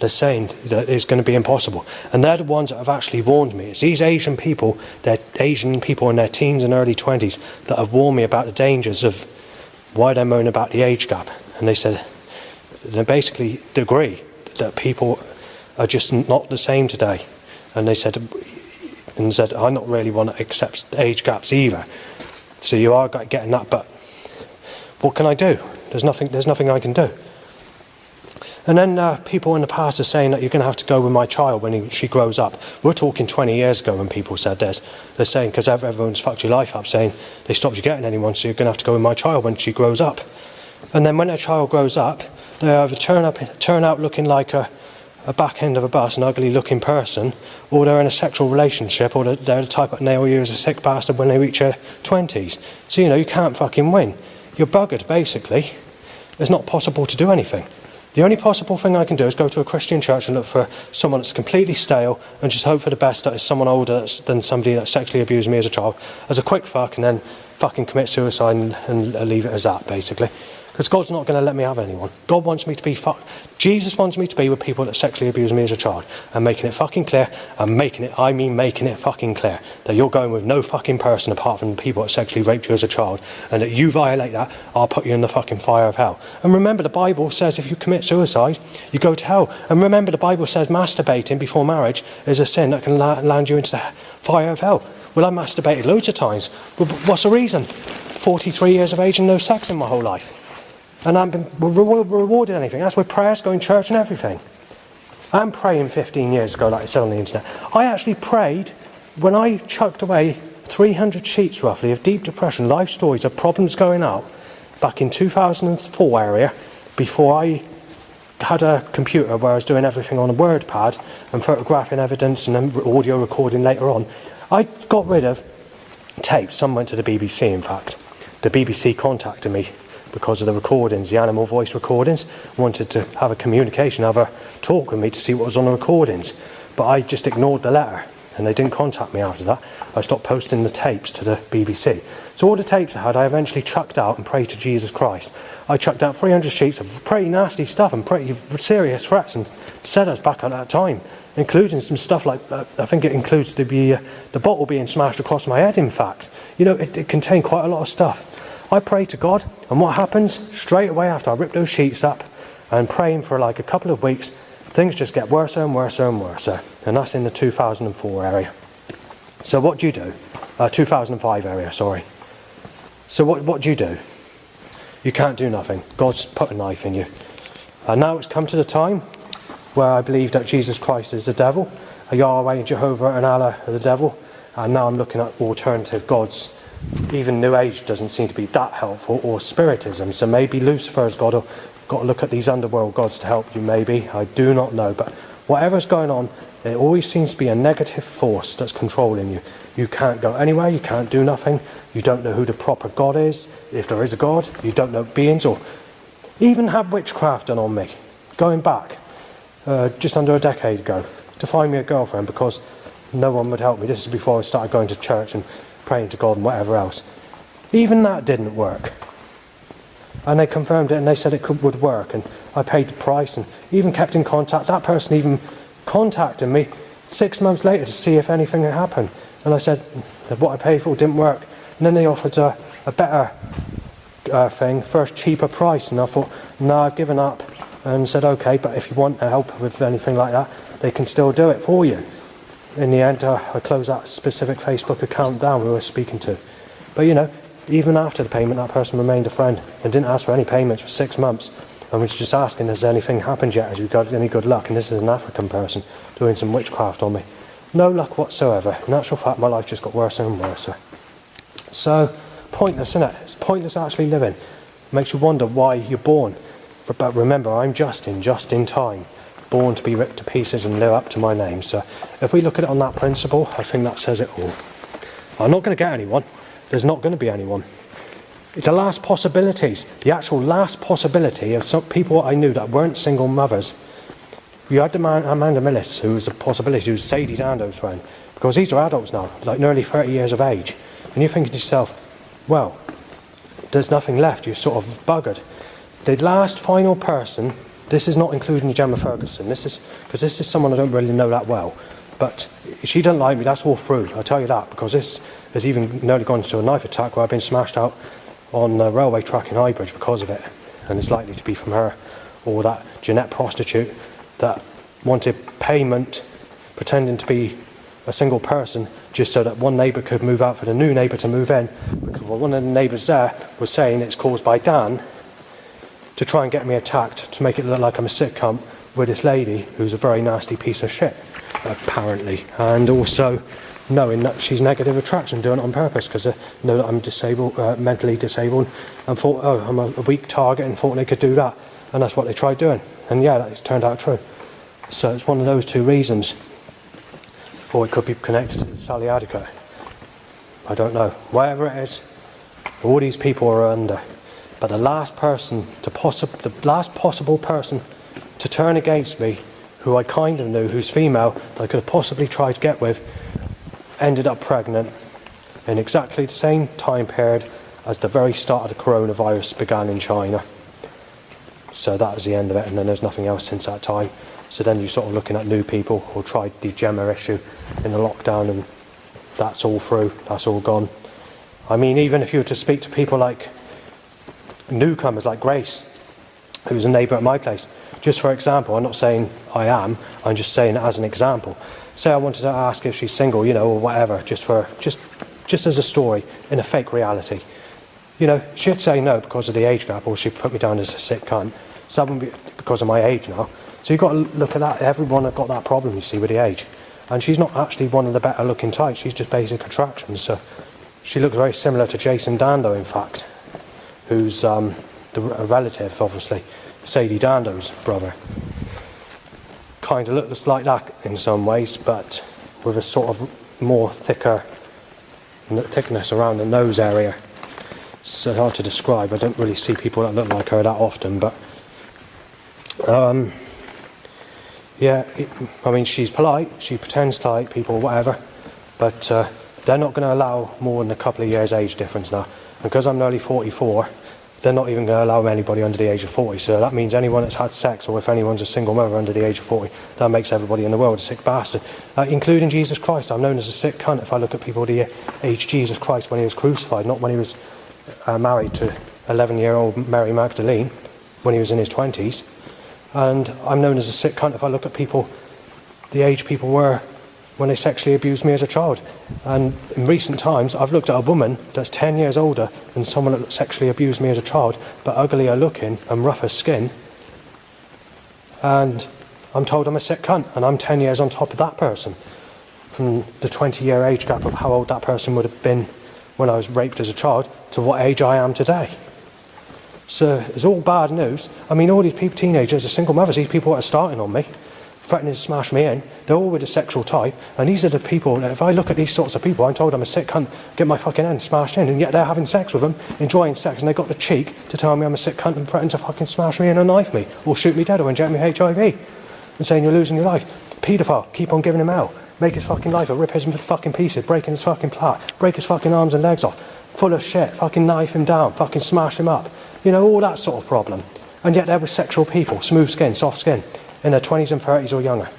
They're saying that it's going to be impossible. And they're the ones that have actually warned me. It's these Asian people, they're Asian people in their teens and early 20s, that have warned me about the dangers of why they're moaning about the age gap. And they said, they basically agree that people are just not the same today. And they said, I'm not really one that accepts age gaps either. So you are getting that, but what can I do? There's nothing I can do. And then people in the past are saying that you're going to have to go with my child when she grows up. We're talking 20 years ago when people said this. They're saying, because everyone's fucked your life up, saying they stopped you getting anyone, so you're going to have to go with my child when she grows up. And then when their child grows up, they either turn out looking like a back end of a bus, an ugly looking person, or they're in a sexual relationship, or they're the type that nail you as a sick bastard when they reach their 20s. So, you can't fucking win. You're buggered, basically. It's not possible to do anything. The only possible thing I can do is go to a Christian church and look for someone that's completely stale and just hope for the best that is someone older than somebody that sexually abused me as a child, as a quick fuck, and then fucking commit suicide and leave it as that, basically. Because God's not going to let me have anyone. God wants me to be Jesus wants me to be with people that sexually abused me as a child. And making it fucking clear, and making it fucking clear, that you're going with no fucking person apart from the people that sexually raped you as a child. And that you violate that, I'll put you in the fucking fire of hell. And remember, the Bible says if you commit suicide, you go to hell. And remember, the Bible says masturbating before marriage is a sin that can land you into the fire of hell. Well, I masturbated loads of times. Well, what's the reason? 43 years of age and no sex in my whole life. And I haven't been rewarded anything. That's with prayers, going to church and everything. I'm praying 15 years ago, like I said on the internet. I actually prayed when I chucked away 300 sheets roughly of deep depression, life stories of problems going out back in 2004 area, before I had a computer where I was doing everything on a WordPad and photographing evidence and then audio recording later on. I got rid of tapes. Some went to the BBC, in fact. The BBC contacted me because of the recordings, the animal voice recordings, wanted to have a communication, have a talk with me to see what was on the recordings. But I just ignored the letter, and they didn't contact me after that. I stopped posting the tapes to the BBC. So all the tapes I had, I eventually chucked out and prayed to Jesus Christ. I chucked out 300 sheets of pretty nasty stuff and pretty serious threats and set us back at that time, including some stuff like, I think it includes the bottle being smashed across my head, in fact. You know, it contained quite a lot of stuff. I prayed to God, and what happens? Straight away after I ripped those sheets up and praying for like a couple of weeks, things just get worse and worse and worse. And that's in the 2004 area. So what do you do? 2005 area, sorry. So what do you do? You can't do nothing. God's put a knife in you. And now it's come to the time where I believe that Jesus Christ is the devil, Yahweh and Jehovah and Allah are the devil, and now I'm looking at alternative gods. Even New Age doesn't seem to be that helpful, or Spiritism. So maybe Lucifer's got to look at these underworld gods to help you, maybe. I do not know. But whatever's going on, there always seems to be a negative force that's controlling you. You can't go anywhere, you can't do nothing, you don't know who the proper God is, if there is a God, you don't know beings, or even have witchcraft done on me. Going back, just under a decade ago, to find me a girlfriend because no one would help me. This is before I started going to church and praying to God and whatever else. Even that didn't work. And they confirmed it and they said it would work, and I paid the price and even kept in contact. That person even contacted me 6 months later to see if anything had happened. And I said what I paid for didn't work. And then they offered a better thing, first cheaper price. And I thought, no, I've given up. And said, okay, but if you want help with anything like that, they can still do it for you. In the end, I closed that specific Facebook account down we were speaking to. But you know, even after the payment, that person remained a friend and didn't ask for any payments for 6 months. And was just asking, has anything happened yet? Has you got any good luck? And this is an African person doing some witchcraft on me. No luck whatsoever. In actual fact, my life just got worse and worse. So, pointless, isn't it? It's pointless actually living. Makes you wonder why you're born. But remember, I'm just in time. Born to be ripped to pieces and live up to my name. So, if we look at it on that principle, I think that says it all. I'm not going to get anyone. There's not going to be anyone. The last possibilities, the actual last possibility of some people I knew that weren't single mothers. You had the man, Amanda Millis, who was a possibility, who's Sadie Dando's friend, because these are adults now, like nearly 30 years of age. And you're thinking to yourself, well, there's nothing left, you're sort of buggered. The last final person, this is not including Gemma Ferguson, because this is someone I don't really know that well, but she doesn't like me, that's all through, I'll tell you that, because this has even nearly gone into a knife attack where I've been smashed out on the railway track in Highbridge because of it, and it's likely to be from her, or that Jeanette prostitute that wanted payment pretending to be a single person just so that one neighbour could move out for the new neighbour to move in, because one of the neighbours there was saying it's caused by Dan, to try and get me attacked, to make it look like I'm a sitcom with this lady who's a very nasty piece of shit, apparently, and also knowing that she's negative attraction, doing it on purpose because they know that I'm disabled, mentally disabled, and thought, oh, I'm a weak target, and thought they could do that, and that's what they tried doing, and yeah, that turned out true. So it's one of those two reasons, or it could be connected to the Sally Adicott. I don't know. Whatever it is, all these people are under. But the last possible person to turn against me, who I kind of knew, who's female, that I could have possibly tried to get with, ended up pregnant in exactly the same time period as the very start of the coronavirus began in China. So that was the end of it, and then there's nothing else since that time. So then you're sort of looking at new people who tried the Gemma issue in the lockdown, and that's all through, that's all gone. I mean, even if you were to speak to people like newcomers like Grace, who's a neighbour at my place, just for example, I'm not saying I am, I'm just saying it as an example. Say I wanted to ask if she's single, you know, or whatever, just as a story in a fake reality. You know, she'd say no because of the age gap, or she'd put me down as a sick cunt. So that wouldn't be because of my age now. So you've got to look at that. Everyone has got that problem, you see, with the age. And she's not actually one of the better looking types, she's just basic attraction. So she looks very similar to Jason Dando, in fact, who's a relative, obviously, Sadie Dando's brother. Kind of looks like that in some ways, but with a sort of more thickness around the nose area. So hard to describe. I don't really see people that look like her that often, but yeah, I mean, she's polite, she pretends to like people, whatever, but they're not going to allow more than a couple of years age difference now. Because I'm nearly 44, they're not even going to allow anybody under the age of 40, so that means anyone that's had sex, or if anyone's a single mother under the age of 40, that makes everybody in the world a sick bastard, including Jesus Christ. I'm known as a sick cunt if I look at people the age Jesus Christ when he was crucified, not when he was married to 11-year-old Mary Magdalene, when he was in his 20s. And I'm known as a sick cunt if I look at people, the age people were when they sexually abused me as a child. And in recent times, I've looked at a woman that's 10 years older than someone that sexually abused me as a child, but uglier looking and rougher skin. And I'm told I'm a sick cunt, and I'm 10 years on top of that person, from the 20-year age gap of how old that person would have been when I was raped as a child to what age I am today. So it's all bad news. I mean, all these people, teenagers, are single mothers, these people that are starting on me, threatening to smash me in, they're all with a sexual type, and these are the people that if I look at these sorts of people, I'm told I'm a sick cunt, get my fucking end smashed in, and yet they're having sex with them, enjoying sex, and they got the cheek to tell me I'm a sick cunt and threaten to fucking smash me in and knife me, or shoot me dead, or inject me HIV, and saying you're losing your life. Paedophile, keep on giving him hell, make his fucking life, or rip his fucking pieces, breaking his fucking plait, break his fucking arms and legs off, full of shit, fucking knife him down, fucking smash him up, you know, all that sort of problem. And yet they're with sexual people, smooth skin, soft skin, in their 20s and 30s or younger.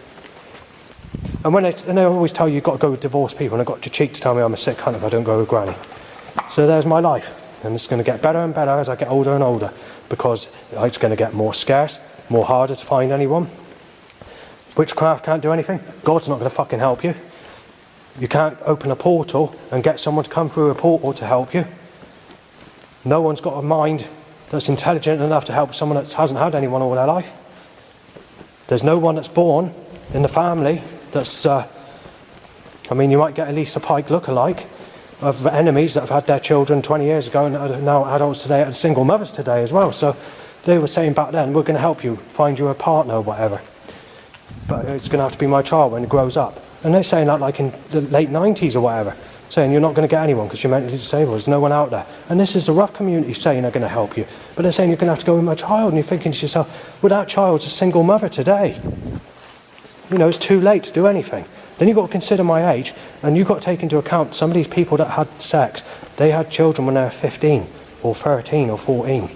And when they always tell you you've got to go with divorced people, and they've got your cheek to tell me I'm a sick cunt if I don't go with granny. So there's my life, and it's going to get better and better as I get older and older, because it's going to get more scarce, more harder to find anyone. Witchcraft can't do anything. God's not going to fucking help you. You can't open a portal and get someone to come through a portal to help you. No one's got a mind that's intelligent enough to help someone that hasn't had anyone all their life. There's no one that's born in the family that's, I mean, you might get a Lisa Pike look-alike of enemies that have had their children 20 years ago and are now adults today, and single mothers today as well. So they were saying back then, we're going to help you find you a partner or whatever, but it's going to have to be my child when it grows up. And they're saying that like in the late 90s or whatever, saying you're not going to get anyone because you're mentally disabled, there's no one out there. And this is the rough community saying they're going to help you, but they're saying you're going to have to go with my child, and you're thinking to yourself, well, that child's a single mother today. You know, it's too late to do anything. Then you've got to consider my age, and you've got to take into account some of these people that had sex, they had children when they were 15 or 13 or 14.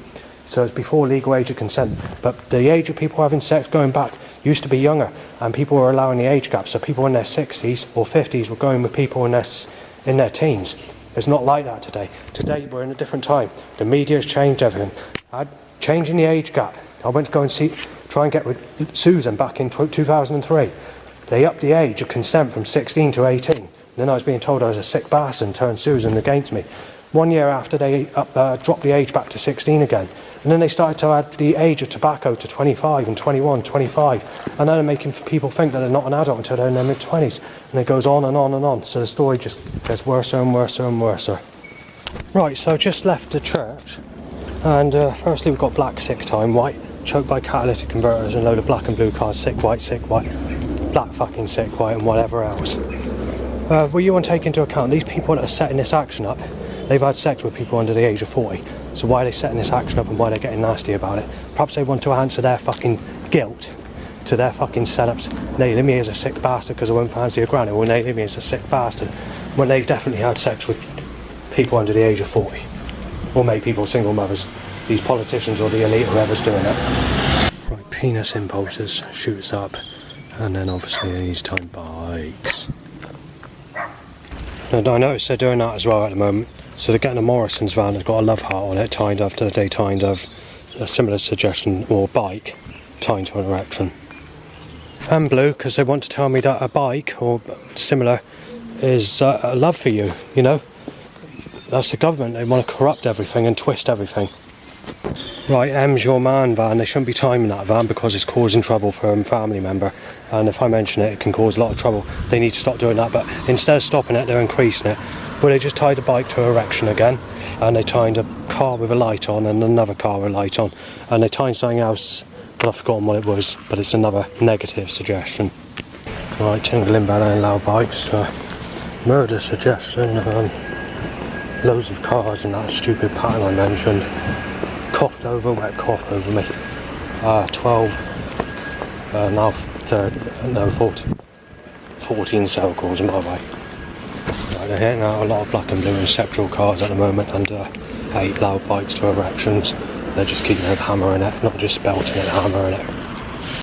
So it's before legal age of consent. But the age of people having sex going back used to be younger, and people were allowing the age gap. So people in their 60s or 50s were going with people in their teens. It's not like that today. Today we're in a different time. The media has changed everything. Changing the age gap. I went to go and try and get with Susan back in 2003. They upped the age of consent from 16 to 18. And then I was being told I was a sick bastard and turned Susan against me. 1 year after, they dropped the age back to 16 again. And then they started to add the age of tobacco to 25 and 21, 25. And then they're making people think that they're not an adult until they're in their mid-20s. And it goes on and on and on. So the story just gets worse and worse and worse. Right, so I just left the church. And firstly we've got black sick time, white, choked by catalytic converters, and a load of black and blue cars, sick white, black fucking sick white, and whatever else. Well, you want to take into account these people that are setting this action up, they've had sex with people under the age of 40. So why are they setting this action up and why they're getting nasty about it? Perhaps they want to answer their fucking guilt to their fucking setups, nailing me as a sick bastard because I won't fancy a granny, or nailing me as a sick bastard when they've definitely had sex with people under the age of 40. Or make people single mothers, these politicians or the elite, whoever's doing it. Right, penis impulses, shoots up, and then obviously these time bikes. And I noticed they're doing that as well at the moment. So they're getting a Morrison's van that's got a love heart on it, tied after they tied of a similar suggestion, or bike, tied to an erection. And blue, because they want to tell me that a bike, or similar, is a love for you, you know? That's the government, they want to corrupt everything and twist everything. Right, M's your man van. They shouldn't be timing that van because it's causing trouble for a family member. And if I mention it, it can cause a lot of trouble. They need to stop doing that. But instead of stopping it, they're increasing it. Well, they just tied a bike to erection again. And they tied a car with a light on and another car with a light on. And they tied something else, but I've forgotten what it was. But it's another negative suggestion. Right, tingling bell and loud bikes. Murder suggestion. Loads of cars in that stupid pattern I mentioned. Coughed over, wet cough over me. 12, now 14 cell calls in my way. Right, they're hitting out a lot of black and blue and sexual cars at the moment, and 8 loud bikes to erections. They're just keeping it hammering it, not just belting it, hammering it.